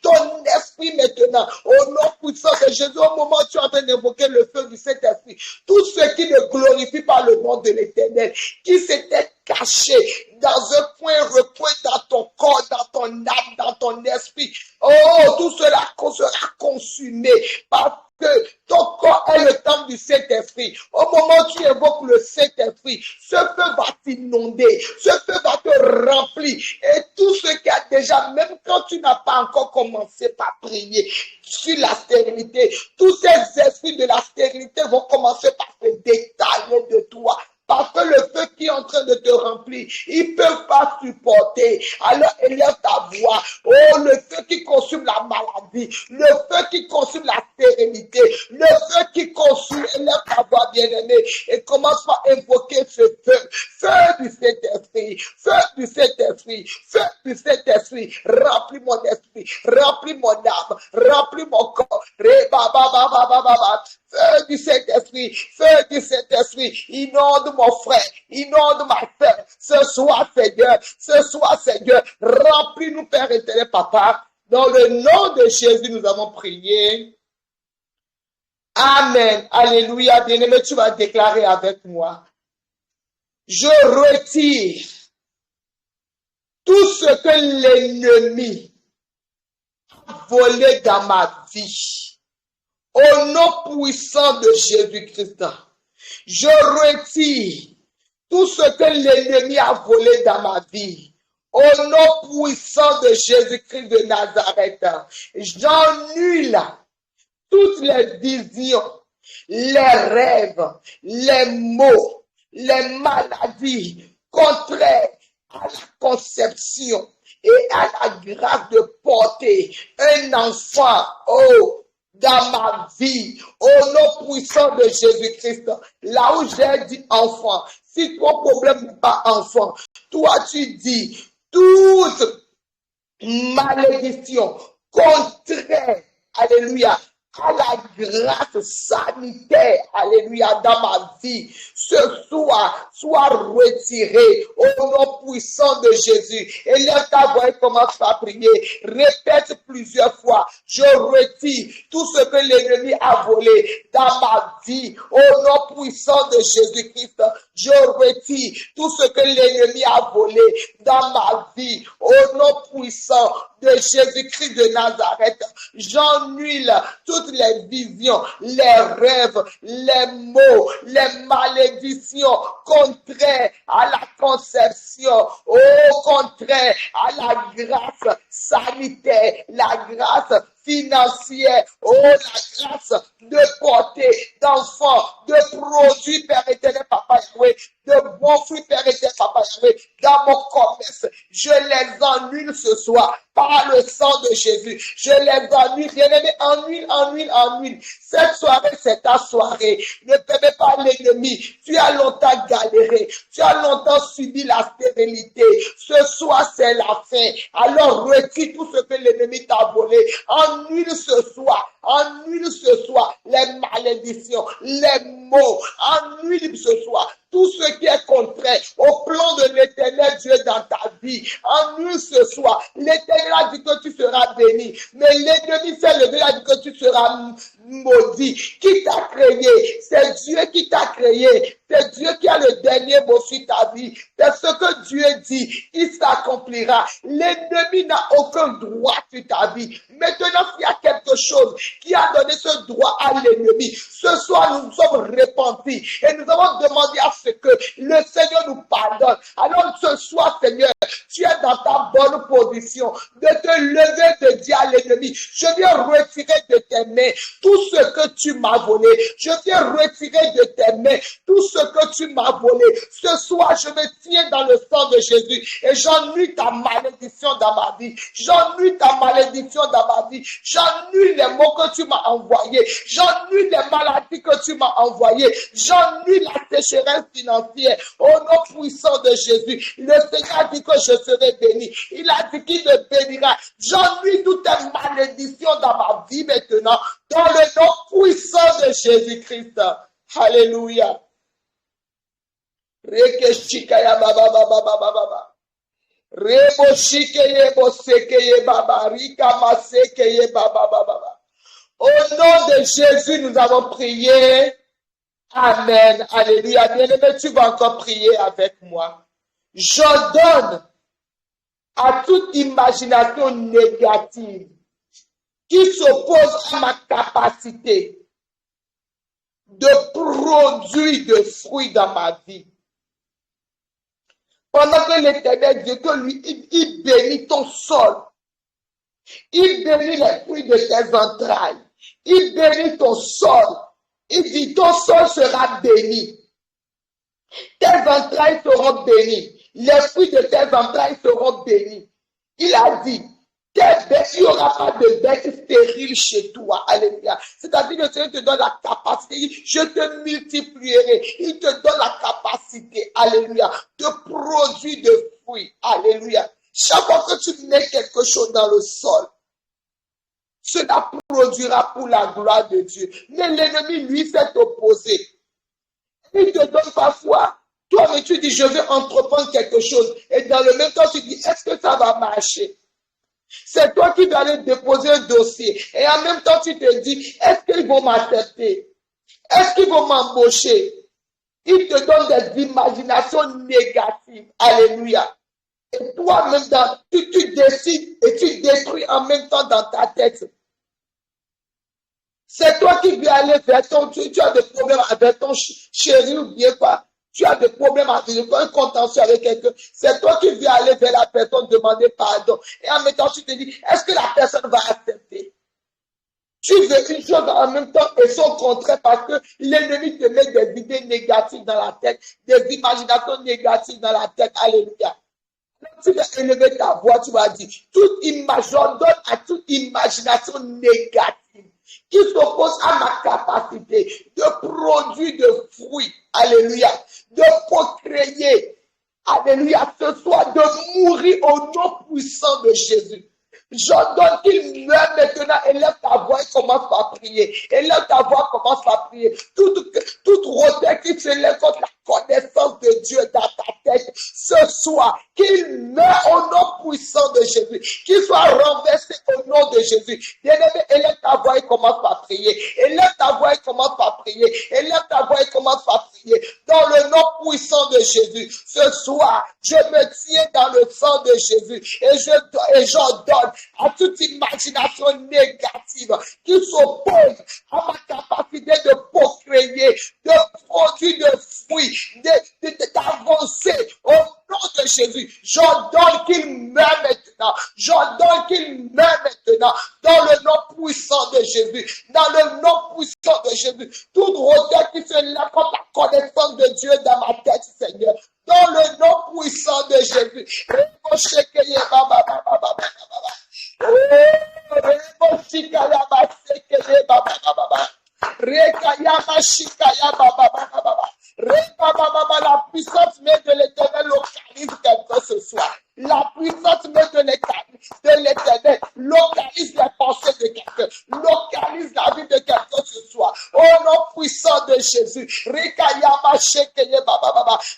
ton esprit maintenant, au nom puissant de Jésus, au moment où tu es en train d'invoquer le feu du Saint-Esprit, tout ce qui ne glorifie pas le nom de l'Éternel, qui s'était caché dans un recoin dans ton corps, dans ton âme, dans ton esprit. Oh, tout cela sera consumé parce que ton corps est le temple du Saint-Esprit. Au moment où tu évoques le Saint-Esprit, ce feu va t'inonder, ce feu va te remplir. Et tout ce qui a déjà, même quand tu n'as pas encore commencé par prier sur la stérilité, tous ces esprits de la stérilité vont commencer par se détailler de toi. Parce que le feu qui est en train de te remplir, ils ne peuvent pas supporter. Alors élève ta voix. Oh, le feu qui consume la maladie, le feu qui consume la stérilité, le feu qui consume, élève ta voix, bien-aimé. Et commence par invoquer ce feu. Feu du Saint-Esprit, feu du Saint-Esprit, feu du Saint-Esprit. Remplis mon esprit, remplis mon âme, remplis mon corps. Feu du Saint-Esprit, feu du Saint-Esprit, inonde mon frère, inonde ma soeur. Ce soir, Seigneur, remplis-nous, Père éternel, Papa. Dans le nom de Jésus, nous avons prié. Amen. Alléluia. Bien-aimé, tu vas déclarer avec moi. Je retire tout ce que l'ennemi a volé dans ma vie. Au nom puissant de Jésus-Christ, je retire tout ce que l'ennemi a volé dans ma vie. Au nom puissant de Jésus-Christ de Nazareth, j'annule toutes les visions, les rêves, les maux, les maladies contraires à la conception et à la grâce de porter un enfant. Dans ma vie, au nom puissant de Jésus-Christ, là où j'ai dit enfant, si ton problème n'est pas enfant, toi tu dis toute malédiction contraire, alléluia, à la grâce sanitaire, alléluia, dans ma vie, ce soir, soit retiré au nom puissant de Jésus. Et lève ta voix et commence à prier. Répète plusieurs fois, je retire tout ce que l'ennemi a volé dans ma vie, au nom puissant de Jésus-Christ. Je retire tout ce que l'ennemi a volé dans ma vie, au nom puissant de Jésus-Christ de Nazareth. J'annule toutes les visions, les rêves, les maux, les malédictions contraires à la conception, au contraire à la grâce sanitaire, la grâce financière, la grâce de porter d'enfants, de produits, Père éternel, Papa Yahweh, de bons fruits, Père éternel, Papa Yahweh, dans mon commerce. Je les annule ce soir par le sang de Jésus. Je les annule. Bien-aimé, annule. Cette soirée, c'est ta soirée. Ne permets pas l'ennemi. Tu as longtemps galéré. Tu as longtemps subi la stérilité. Ce soir, c'est la fin. Alors, retire tout ce que l'ennemi t'a volé. Annule ce soir les malédictions, les maux. Annule ce soir tout ce qui est contraire au plan de l'Éternel Dieu dans ta vie. Annule ce soir. L'Éternel a dit que tu seras béni. Mais l'ennemi s'est levé, a dit que tu seras maudit. Qui t'a créé? C'est Dieu qui t'a créé. C'est Dieu qui a le dernier mot sur ta vie. C'est ce que Dieu dit. Il s'accomplira. L'ennemi n'a aucun droit sur ta vie. Maintenant, s'il y a quelque chose qui a donné ce droit à l'ennemi, ce soir, nous sommes repentis et nous avons demandé à ce que le Seigneur nous pardonne. Alors ce soir, Seigneur, tu es dans ta bonne position de te lever, de dire à l'ennemi, je viens retirer de tes mains tout ce que tu m'as volé. Je viens retirer de tes mains tout ce que tu m'as volé. Ce soir, je me tiens dans le sang de Jésus et j'ennuie ta malédiction dans ma vie. J'ennuie ta malédiction dans ma vie. J'ennuie les mots que tu m'as envoyés. J'ennuie les maladies que tu m'as envoyées. J'ennuie la sécheresse financière. Au nom puissant de Jésus, le Seigneur dit que je serai béni. Il a dit qu'il me bénira. J'ennuie toutes les malédictions dans ma vie maintenant. Dans le nom puissant de Jésus-Christ. Alléluia. Rekeshikaya baba baba baba baba. Rebo shikeye bo sekeye baba. Rika masekeye baba baba baba. Au nom de Jésus, nous avons prié. Amen. Alléluia. Bien-aimé, tu vas encore prier avec moi. J'ordonne à toute imagination négative qui s'oppose à ma capacité de produire de fruits dans ma vie. Pendant que l'Éternel Dieu, que lui, il bénit ton sol. Il bénit les fruits de tes entrailles. Il bénit ton sol. Il dit, ton sol sera béni. Tes entrailles seront bénies. Les fruits de tes entrailles seront bénis. Il a dit, il n'y aura pas de bête stérile chez toi. Alléluia. C'est-à-dire que le Seigneur te donne la capacité. Je te multiplierai. Il te donne la capacité. Alléluia. De produire de fruits. Alléluia. Chaque fois que tu mets quelque chose dans le sol, cela produira pour la gloire de Dieu. Mais l'ennemi, lui, s'est opposé. Il te donne parfois, toi, mais tu dis, je vais entreprendre quelque chose. Et dans le même temps, tu dis, est-ce que ça va marcher? C'est toi qui vas aller déposer un dossier. Et en même temps, tu te dis, est-ce qu'ils vont m'accepter? Est-ce qu'ils vont m'embaucher? Il te donne des imaginations négatives. Alléluia. Et toi-même, tu décides et tu détruis en même temps dans ta tête. C'est toi qui veux aller vers ton... Tu as des problèmes avec ton chéri ou bien quoi. Tu as des problèmes avec un contentieux avec quelqu'un. C'est toi qui veux aller vers la personne demander pardon. Et en même temps, tu te dis, est-ce que la personne va accepter? Tu veux une chose en même temps et son contraire parce que l'ennemi te met des idées négatives dans la tête, des imaginations négatives dans la tête. Alléluia. Tu vas élever ta voix, tu vas dire, j'ordonne à toute imagination négative qui s'oppose à ma capacité de produire de fruits, alléluia, de procréer, alléluia, ce soir, de mourir au nom puissant de Jésus. J'ordonne qu'il meure maintenant. Élève ta voix et commence par prier. Élève ta voix, commence par prier. Toute hauteur qui se lève contre la connaissance de Dieu dans ta tête, ce soir, qu'il meure au nom puissant de Jésus. Qu'il soit renversé au nom de Jésus. Bien-aimé, élève ta voix et commence par prier. Élève ta voix et commence par prier. Élève ta voix et commence par prier. Dans le nom puissant de Jésus, ce soir, je me tiens dans le sang de Jésus et j'ordonne à toute imagination négative qui s'oppose à ma capacité de procréer, de produire de fruits, d'avancer au nom de Jésus. J'ordonne qu'il meure maintenant. J'ordonne qu'il meure maintenant dans le nom puissant de Jésus. Dans le nom puissant de Jésus. Toute hauteur qui se lève contre la connaissance de Dieu dans ma tête, Seigneur. Dans le nom puissant de Jésus. La puissance même de l'Éternel localise quelqu'un ce soir. La puissance même de l'Éternel localise les pensées de quelqu'un. Localise la vie de quelqu'un ce soir. Au nom puissant de Jésus.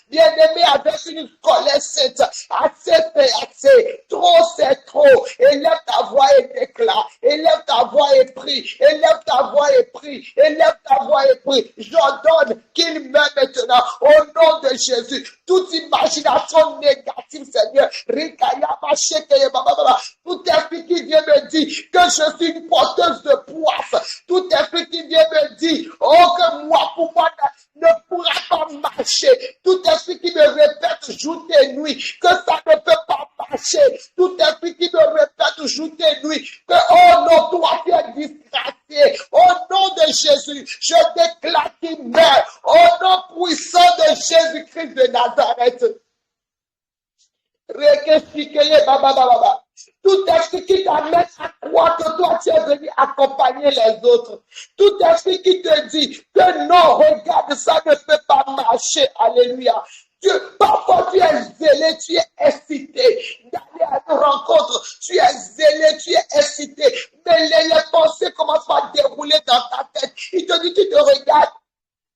Bien-aimé, avec une colère sainte, assez fait assez. Trop c'est trop. Élève ta voix et déclare. Élève ta voix et prie. Élève ta voix et prie. Élève ta voix et prie. J'ordonne qu'il meure maintenant. Au nom de Jésus. Toute imagination négative, Seigneur. Tout esprit qui vient me dire que je suis une porteuse de poisse. Tout esprit qui vient me dire, oh, que moi, pour moi, ne pourra pas marcher. Tout esprit qui me répète jour et nuit que ça ne peut pas marcher. Tout esprit qui me répète jour et nuit que, oh non, toi, tu es disgracié. Au nom de Jésus, je déclare qu'il meurt. Au nom puissant de Jésus-Christ de Nazareth. Tout esprit qui t'amène à croire que toi tu es venu accompagner les autres. Tout esprit qui te dit que non, regarde, ça ne peut pas marcher. Alléluia. Parfois tu es zélé, tu es excité d'aller à une rencontre. Tu es zélé, tu es excité. Mais les pensées commencent à dérouler dans ta tête. Il te dit, tu te regardes.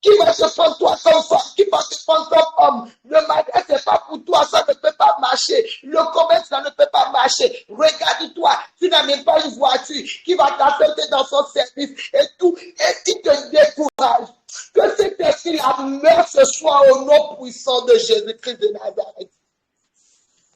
Qui va te prendre toi comme femme? Qui va te prendre comme homme? Le mariage, c'est pas pour toi, ça ne peut pas marcher. Le commerce, ça ne peut pas marcher. Regarde-toi, tu n'as même pas une voiture qui va t'accepter dans son service et tout, et qui te décourage. Que cet esprit-là meure ce soir au nom puissant de Jésus-Christ de Nazareth.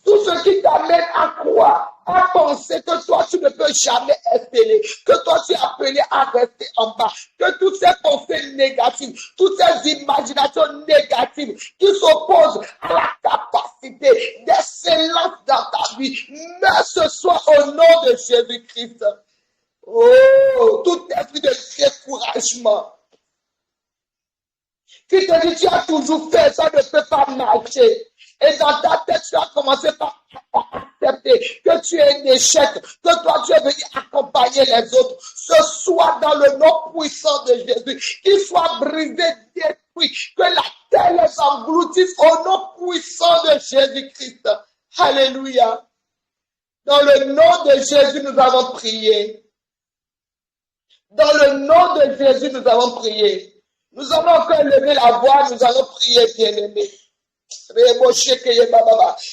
Tout ce qui t'amène à croire, à penser que toi, tu ne peux jamais exceller, que toi, tu es appelé à rester en bas, que toutes ces pensées négatives, toutes ces imaginations négatives qui s'opposent à la capacité d'excellence dans ta vie, mais ce soir au nom de Jésus-Christ. Oh, tout esprit de découragement qui te dit, tu as toujours fait, ça ne peut pas marcher. Et dans ta tête, tu as commencé par accepter que tu es un échec, que toi tu es venu accompagner les autres. Ce soit dans le nom puissant de Jésus, qu'il soit brisé, détruit, que la terre les engloutisse au nom puissant de Jésus-Christ. Alléluia. Dans le nom de Jésus, nous avons prié. Dans le nom de Jésus, nous avons prié. Nous allons encore lever la voix, nous allons prier, bien-aimés.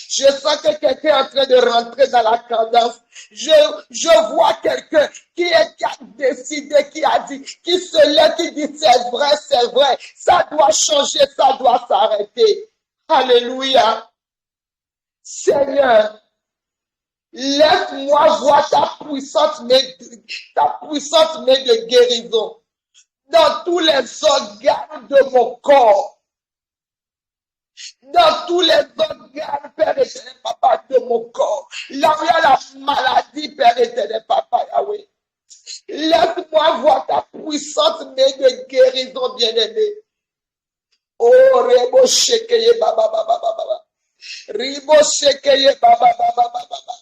Je sens que quelqu'un est en train de rentrer dans la cadence. Je vois quelqu'un qui a décidé, qui a dit, qui se lève, qui dit c'est vrai, ça doit changer, ça doit s'arrêter. Alléluia. Seigneur, laisse-moi voir ta puissante main de guérison dans tous les organes de mon corps. Dans tous les organes, Père éternel, Papa, de mon corps. Là où il y a la maladie, Père éternel, Papa, Yahweh. Laisse-moi voir ta puissante main de guérison, bien-aimé. Oh, Rebo Shekeye, Baba, Baba, Baba. Ribo Shekeye, Baba, Baba, Baba.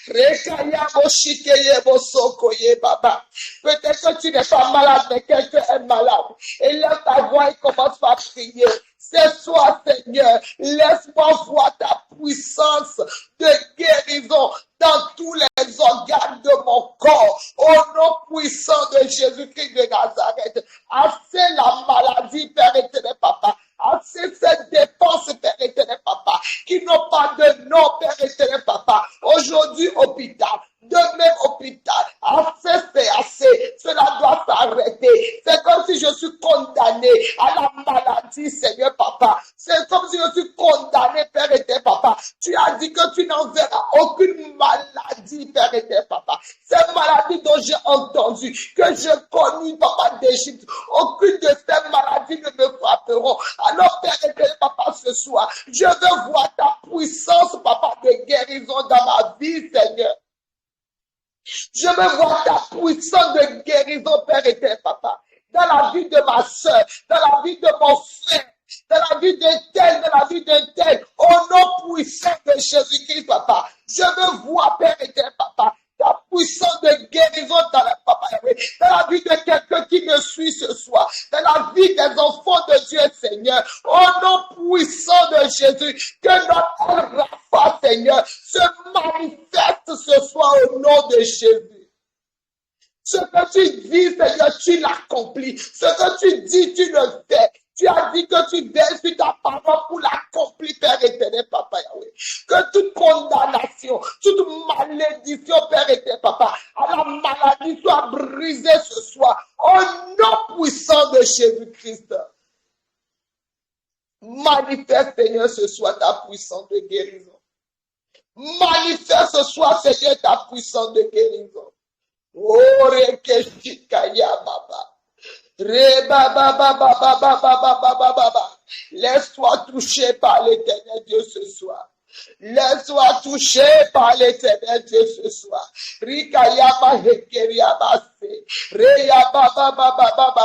Rekaya Boshikeye Bosokoye, Baba. Peut-être que tu n'es pas malade, mais quelqu'un est malade. Et là, ta voix, il commence à prier. Ce soir, Seigneur, laisse-moi voir ta puissance de guérison dans tous les organes de mon corps. Au nom puissant de Jésus-Christ de Nazareth. Assez la maladie, Père éternel, Papa. Assez cette dépense, Père éternel, Papa, qui n'ont pas de nom, Père éternel, Papa. Aujourd'hui, hôpital. Demain, hôpital. Assez, c'est assez. Cela doit s'arrêter. C'est comme si je suis condamné à la maladie, Seigneur, Papa. C'est comme si je suis condamné, Père éternel, Papa. Tu as dit que tu n'enverras aucune maladie, Père éternel, Papa. Ces maladies dont j'ai entendu, que j'ai connues, Papa d'Égypte, aucune de ces maladies ne me frapperont. Alors, Père éternel, Papa, ce soir, je veux voir ta puissance, Papa, de guérison dans ma vie, Seigneur. Je veux voir ta puissance de guérison, Père éternel, Papa, dans la vie de ma soeur, dans la vie de mon frère, dans la vie d'un tel, dans la vie d'un tel, au nom puissant de Jésus-Christ, Papa. Je veux voir, Père éternel, Papa, ta puissance de guérison dans la, Papa, dans la vie de quelqu'un qui me suit ce soir, dans la vie des enfants de Dieu, Seigneur, au nom puissant de Jésus, que notre Rapha, Seigneur, se manifeste ce soir au nom de Jésus. Ce que tu dis, Seigneur, tu l'accomplis. Ce que tu dis, tu le fais. Tu as dit que tu veilles sur ta parole pour l'accomplir, Père éternel, Papa Yahweh. Que toute condamnation, toute malédiction, Père éternel, Papa, à la maladie soit brisée ce soir. Au nom puissant de Jésus-Christ. Manifeste, Seigneur, ce soir ta puissance de guérison. Manifeste ce soir, Seigneur, ta puissance de guérison. Oh, Rekeshikaya Baba. Laisse-toi toucher par l'éternel Dieu ce soir. Laisse-toi toucher par l'éternel Dieu ce soir. Rikayama Hekeria Base. Reya Baba Baba Baba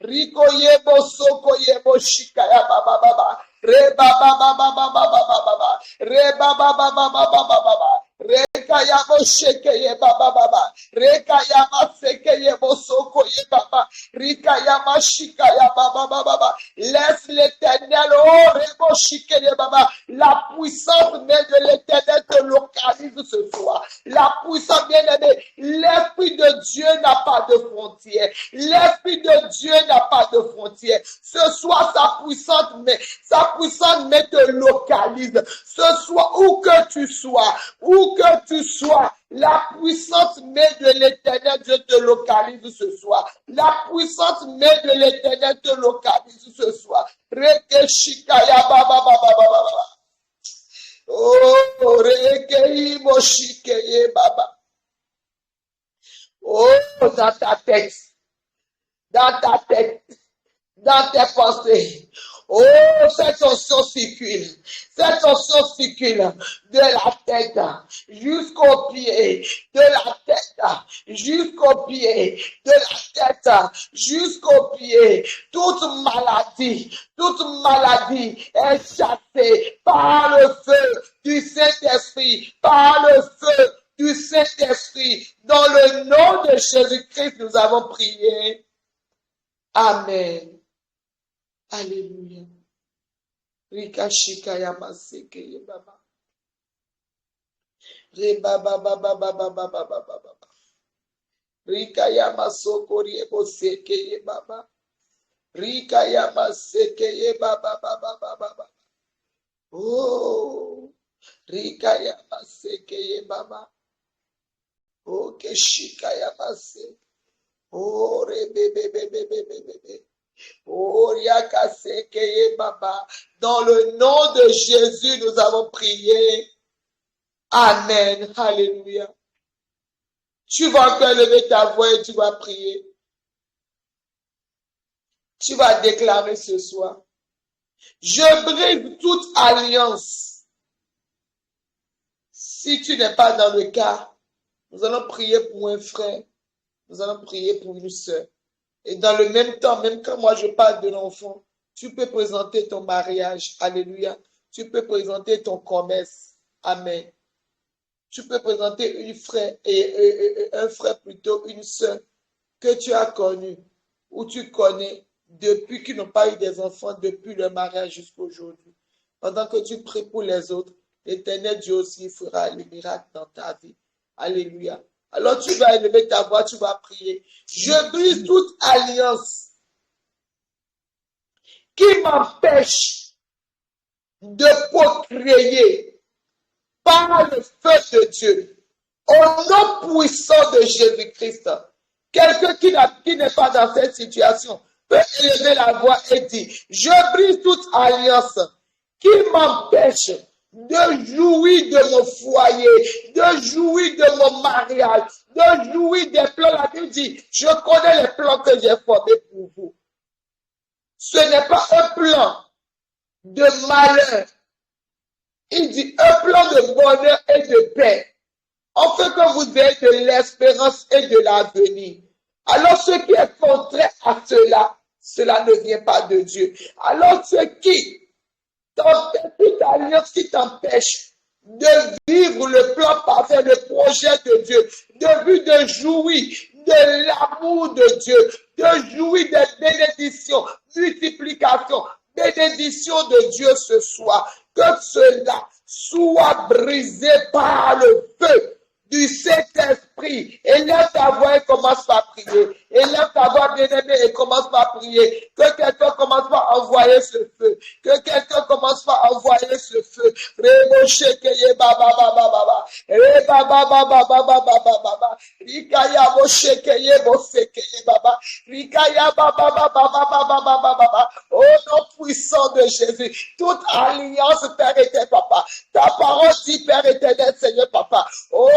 Riko yebo soko yebo shikaya baba baba. Re baba baba baba baba baba. Re baba baba baba baba. Reka yabo shekeye baba baba. Reka yama sekeye bosoko ye baba. Rika yama shikaya baba baba. Laisse l'Éternel, oh rebo shikeye baba. La puissance même de l'Éternel te localise ce soir. La puissance bien-aimée. L'Esprit de Dieu n'a pas de frontières. L'Esprit de Dieu n'a pas de frontières. Ce soir, sa puissance mais te localise. Ce soir, où que tu sois, la puissance mais de l'Éternel Dieu te localise ce soir. La puissance mais de l'Éternel te localise ce soir. Rekeshikaya baba baba baba. Oh, rekei moshikeye baba. Oh, dans ta tête, dans tes pensées. Oh, cette onction circule de la tête jusqu'au pied, de la tête jusqu'au pied, de la tête jusqu'au pied. Toute maladie est chassée par le feu du Saint-Esprit, par le feu du Saint-Esprit. Dans le nom de Jésus-Christ, nous avons prié. Amen. Alléluia. Rika shika ya maseke ye baba. Re baba baba baba baba baba. Rika ya masoko riebo seke ye baba. Rika ya maseke ye baba baba baba. Oh. Rika ya maseke ye baba. Oh keshika ya maseke. Oh rebe bebe. Oh, Baba. Dans le nom de Jésus, nous avons prié. Amen. Alléluia. Tu vas encore lever ta voix et tu vas prier. Tu vas déclarer ce soir. Je brise toute alliance. Si tu n'es pas dans le cas, nous allons prier pour un frère. Nous allons prier pour une sœur. Et dans le même temps, même quand moi je parle de l'enfant, tu peux présenter ton mariage. Alléluia. Tu peux présenter ton commerce. Amen. Tu peux présenter une frère un frère plutôt, une sœur que tu as connue ou tu connais depuis qu'ils n'ont pas eu des enfants, depuis le mariage jusqu'à aujourd'hui. Pendant que tu pries pour les autres, l'Éternel Dieu aussi fera le miracle dans ta vie. Alléluia. Alors tu vas élever ta voix, tu vas prier. Je brise toute alliance qui m'empêche de procréer par le feu de Dieu. Au nom puissant de Jésus-Christ, quelqu'un qui n'est pas dans cette situation peut élever la voix et dire, je brise toute alliance qui m'empêche de jouir de mon foyer, de jouir de mon mariage, de jouir des plans. La Bible dit, je connais les plans que j'ai formés pour vous. Ce n'est pas un plan de malheur. Il dit un plan de bonheur et de paix. En fait que vous ayez de l'espérance et de l'avenir. Alors ce qui est contraire à cela ne vient pas de Dieu. Alors ce qui toute alliance qui t'empêche de vivre le plan parfait, le projet de Dieu, de jouir de l'amour de Dieu, de jouir des bénédictions, multiplication, bénédiction de Dieu ce soir, que cela soit brisé par le feu du Saint-Esprit. Élève ta voix et commence par prier. Élève ta voix, bien-aimé, et commence par prier. Que quelqu'un commence par envoyer ce feu. Que quelqu'un commence par envoyer ce feu. Rebo shekeye baba baba baba. Re baba baba baba baba baba. Rikaya bo shekeye bo sekeye baba. Rikaya baba baba baba baba baba. Au nom puissant de Jésus, toute alliance, Père éternel, papa. Ta parole dit, Père éternel, Seigneur, papa. Oh,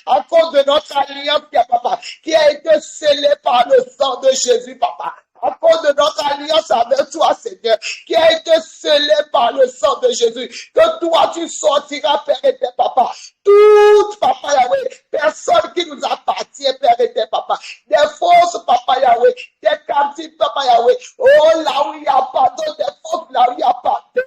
à cause de notre alliance, papa, qui a été scellée par le sang de Jésus, papa. À cause de notre alliance avec toi, Seigneur, qui a été scellée par le sang de Jésus, que toi tu sortiras, Père éternel, papa. Toute, papa Yahweh, personne qui nous appartient, Père éternel, papa. Des forces, papa Yahweh, des quartiers, Papa Yahweh. Oh, là où il n'y a pas des forces, là où il n'y a pas de.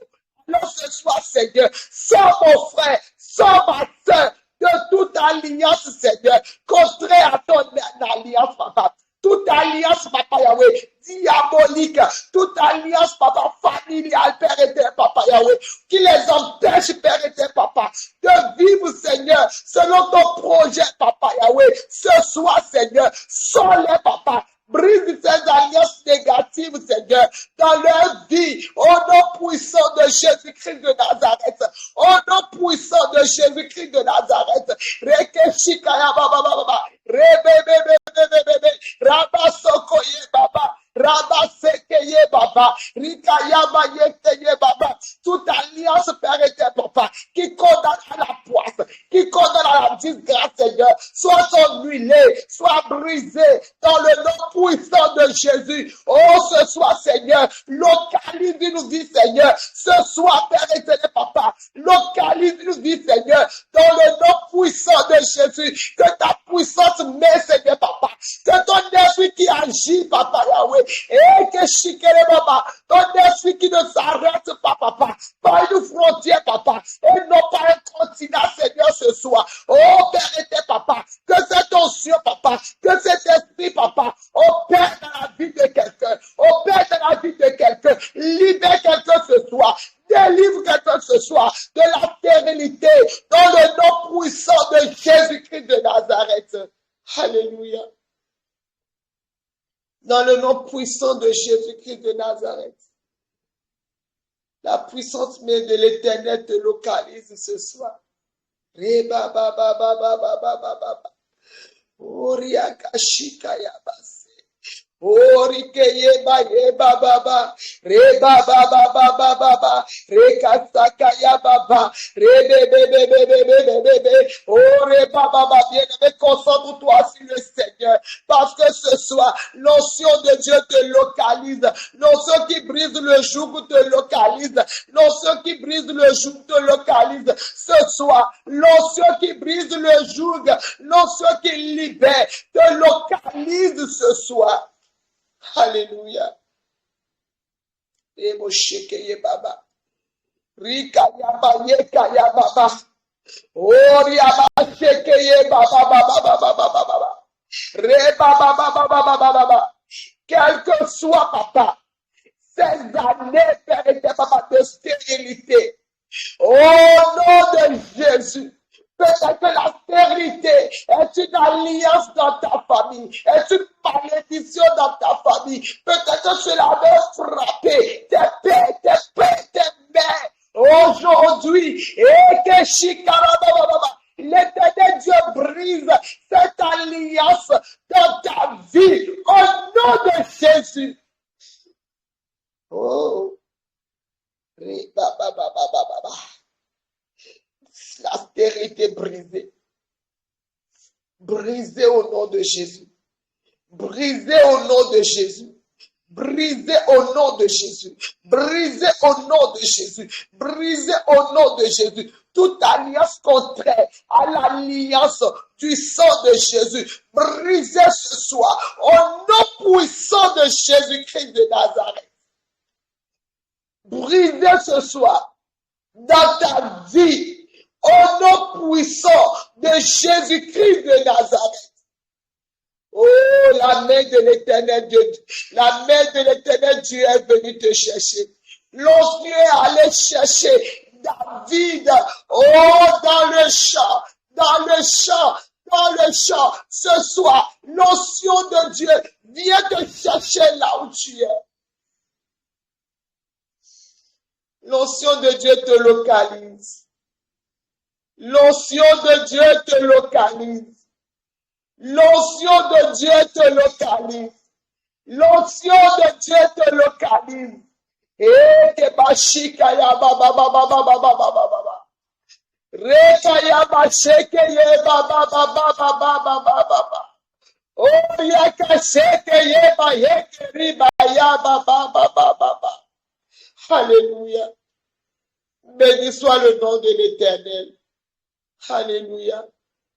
Alors ce soir, Seigneur, sors mon frère, sors ma soeur de toute alliance, Seigneur, contraire à ton alliance, Papa. Toute alliance, Papa Yahweh, diabolique, toute alliance, Papa, familiale, Père éternel, Papa Yahweh, qui les empêche, Père éternel, Papa, de vivre, Seigneur, selon ton projet, Papa Yahweh. Ce soir, Seigneur, sors-les, Papa. Brise ces alliances négatives, Seigneur, dans leur vie, au nom puissant de Jésus-Christ de Nazareth, au nom puissant de Jésus-Christ de Nazareth, Rekeshikaya Baba Baba, Rebebebebebebe, Rabasokoye Baba, Rabasekeye Baba, Rikayama Yekeye Baba, toute alliance, Père éternel, Papa, qui condamne à la poisse, qui condamne à la disgrâce, Seigneur, soit ennuyée, soit brisée, dans le nom puissant de Jésus. Oh, ce soir, Seigneur, localise une vie, Seigneur. Ce soir, Père éternel, Papa, localise une vie, Seigneur, dans le nom puissant de Jésus. Que ta puissance met, Seigneur, Papa. Que ton esprit qui agit, Papa Yahweh, et que Shikere, Papa, ton esprit qui ne s'arrête pas, Papa, pas une frontière, Papa, et non pas un continent, Seigneur, ce soir. Oh, Père éternel, Papa, que cette onction, Papa, que cet esprit, Papa, opère dans la vie de quelqu'un, opère dans la vie de quelqu'un, libère quelqu'un ce soir, délivre quelqu'un ce soir de la stérilité, dans le nom puissant de Jésus-Christ de Nazareth. Alléluia. Dans le nom puissant de Jésus-Christ de Nazareth. La puissante main de l'Éternel te localise ce soir. Reba ba ba ba ba ba ba ba ba. Oriakashika yabase. Orikeye ba ye ba ba ba. Reba ba ba ba ba ba ba. Rekasaka ya ba ba. Rebe be be be be be be be. Ore ba ba ba. Bien-aimé, concentre-toi sur le Seigneur. Parce que ce soir, l'onction de Dieu te localise. L'onction qui brise le joug te localise. L'onction qui brise le joug te localise. Ce soir, l'onction qui brise le joug, l'onction qui libère, te localise ce soir. Alléluia. Ebo shekeye baba. Rika yaba yeka yaba baba. Ori yaba shekeye baba baba baba baba baba. Re baba baba baba baba. Quel que soit, papa, ces années, Père éternel, papa, de stérilité, au nom de Jésus, peut-être que la stérilité est une alliance dans ta famille, est une malédiction dans ta famille. Peut-être que cela va frapper tes pères, tes mères. Aujourd'hui, et que Shikarababa, l'Éternel Dieu brise cette alliance dans ta vie au nom de Jésus. Oh, la stérilité brisée. Brisée au nom de Jésus. Brisée au nom de Jésus. Brisé au nom de Jésus. Brisé au nom de Jésus. Brisé au nom de Jésus. Toute alliance contraire à l'alliance du sang de Jésus. Brisé ce soir au nom puissant de Jésus-Christ de Nazareth. Brisé ce soir dans ta vie au nom puissant de Jésus-Christ de Nazareth. Oh, la main de l'Éternel Dieu, la main de l'Éternel Dieu est venue te chercher. Lorsqu'il est allé chercher David, oh, dans le champ, dans le champ, dans le champ, ce soir, l'onction de Dieu vient te chercher là où tu es. L'onction de Dieu te localise. L'onction de Dieu te localise. L'onction de Dieu te localise. L'onction de Dieu te localise. Et que bashika ya baba baba baba baba baba. Reka ya basheke ye baba baba baba baba baba. Oh ya kasheke ye ba ye riba ya baba baba baba. Alléluia. Béni soit le nom de l'Éternel. Alléluia.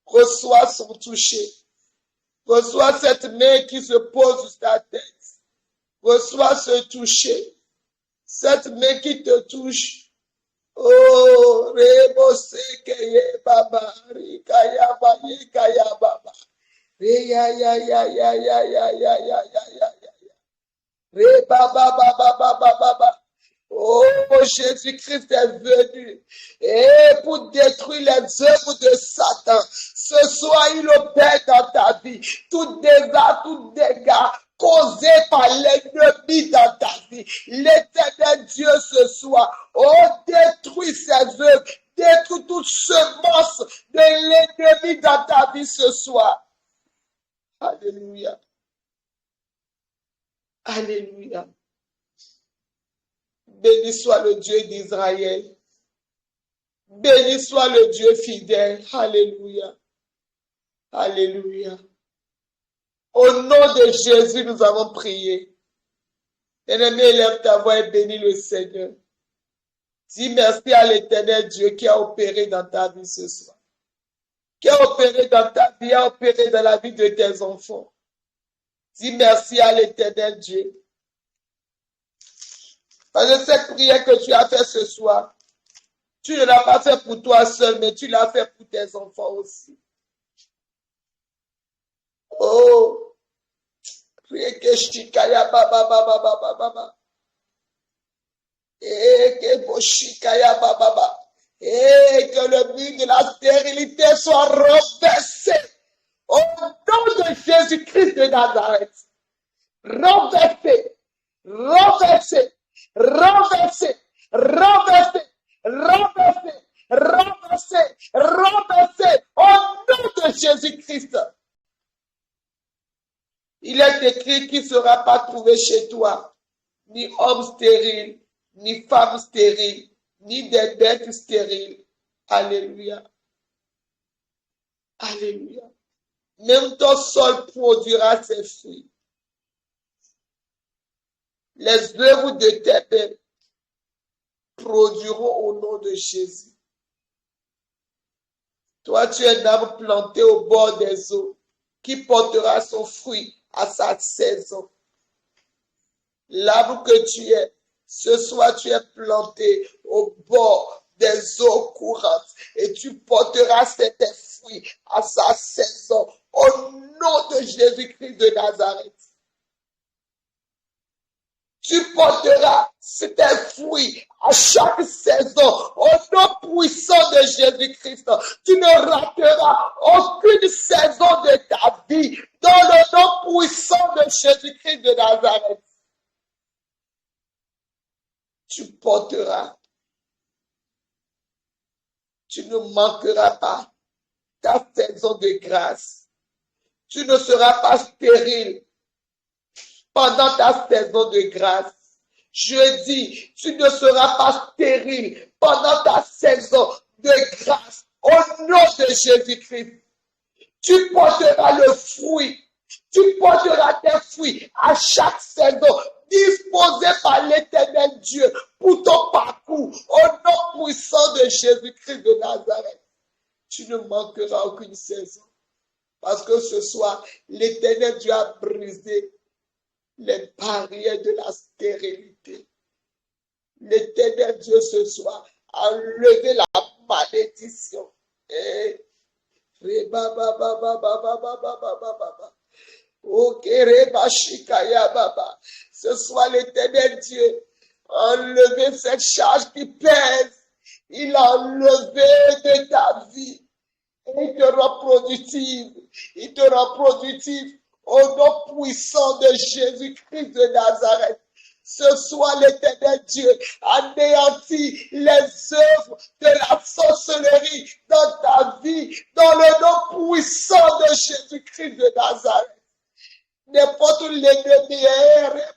Reçois son toucher. Reçois cette main qui se pose sur ta tête. Reçois ce toucher. Cette main qui te touche. Oh, Rebose Keye Baba, Rikaya Baye Kaya Baba. Ya ya ya ya ya ya ya ya ya ya ya. Re Baba Baba Baba Baba. Oh, Jésus-Christ est venu et pour détruire les œuvres de Satan. Ce soir, il opère dans ta vie. Tout dégât causé par l'ennemi dans ta vie. L'Éternel Dieu ce soir, oh, détruit ses œuvres, détruit toute semence de l'ennemi dans ta vie ce soir. Alléluia. Alléluia. Béni soit le Dieu d'Israël. Béni soit le Dieu fidèle. Alléluia. Alléluia. Au nom de Jésus, nous avons prié. Bien-aimé, élève ta voix et bénis le Seigneur. Dis merci à l'Éternel Dieu qui a opéré dans ta vie ce soir. Qui a opéré dans ta vie, a opéré dans la vie de tes enfants. Dis merci à l'Éternel Dieu. Parce que cette prière que tu as faite ce soir, tu ne l'as pas fait pour toi seul, mais tu l'as fait pour tes enfants aussi. Oh, et que le mur de la stérilité soit renversé au nom de Jésus-Christ de Nazareth. Renversé, renversé, renversé, renversé, renversé, renversé, renversé au nom de Jésus-Christ. Il est écrit qu'il ne sera pas trouvé chez toi ni homme stérile, ni femme stérile, ni des bêtes stériles. Alléluia. Alléluia. Même ton sol produira ses fruits. Les œuvres de tes mains produiront au nom de Jésus. Toi, tu es un arbre planté au bord des eaux qui portera son fruit à sa saison. L'arbre que tu es, ce soir tu es planté au bord des eaux courantes et tu porteras tes fruits à sa saison au nom de Jésus-Christ de Nazareth. Tu porteras tes fruits à chaque saison au nom puissant de Jésus-Christ. Tu ne rateras aucune saison de ta vie dans le nom puissant de Jésus-Christ de Nazareth. Tu porteras. Tu ne manqueras pas ta saison de grâce. Tu ne seras pas stérile pendant ta saison de grâce. Je dis, tu ne seras pas stérile pendant ta saison de grâce. Au nom de Jésus-Christ, tu porteras le fruit. Tu porteras tes fruits à chaque saison, disposés par l'Éternel Dieu pour ton parcours. Au nom puissant de Jésus-Christ de Nazareth, tu ne manqueras aucune saison. Parce que ce soir, l'Éternel Dieu a brisé les barrières de la stérilité. L'Éternel Dieu ce soir a levé la malédiction. Et ce soir, l'Éternel Dieu a enlevé cette charge qui pèse. Il a enlevé de ta vie. Et il te rend productive. Il te rend productive au nom puissant de Jésus-Christ de Nazareth. Ce soir, l'Éternel Dieu anéantit les œuvres de la sorcellerie dans ta vie, dans le nom puissant de Jésus-Christ de Nazareth. N'importe où l'ennemi est,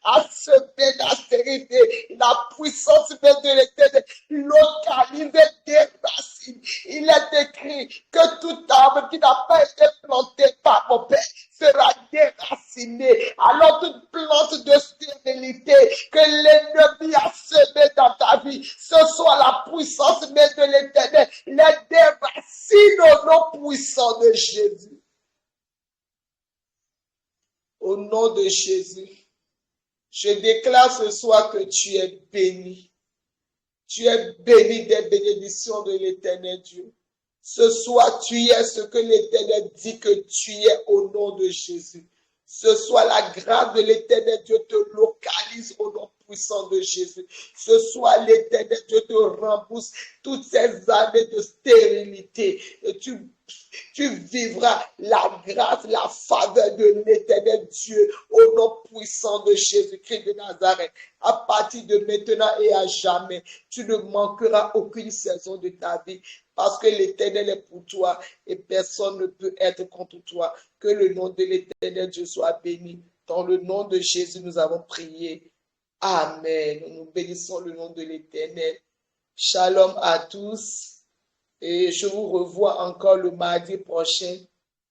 à semer la stérilité, la puissance même de l'Éternel localise des racines. Il est écrit que tout arbre qui n'a pas été planté par mon Père sera déraciné. Alors toute plante de stérilité que l'ennemi a semée dans ta vie, ce soit la puissance même de l'Éternel, les déracine au nom puissant de Jésus. Au nom de Jésus, je déclare ce soir que tu es béni. Tu es béni des bénédictions de l'Éternel Dieu. Ce soir, tu es ce que l'Éternel dit que tu es au nom de Jésus. Ce soir, la grâce de l'Éternel Dieu te localise au nom puissant de Jésus. Ce soir, l'Éternel Dieu te rembourse toutes ces années de stérilité. Et tu vivras la grâce, la faveur de l'Éternel Dieu au nom puissant de Jésus-Christ de Nazareth. À partir de maintenant et à jamais, tu ne manqueras aucune saison de ta vie parce que l'Éternel est pour toi et personne ne peut être contre toi. Que le nom de l'Éternel Dieu soit béni. Dans le nom de Jésus, nous avons prié. Amen. Nous bénissons le nom de l'Éternel. Shalom à tous. Et je vous revois encore le mardi prochain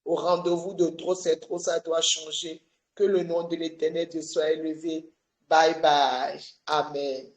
au rendez-vous de Trop c'est trop, ça doit changer. Que le nom de l'Éternel Dieu soit élevé. Bye bye. Amen.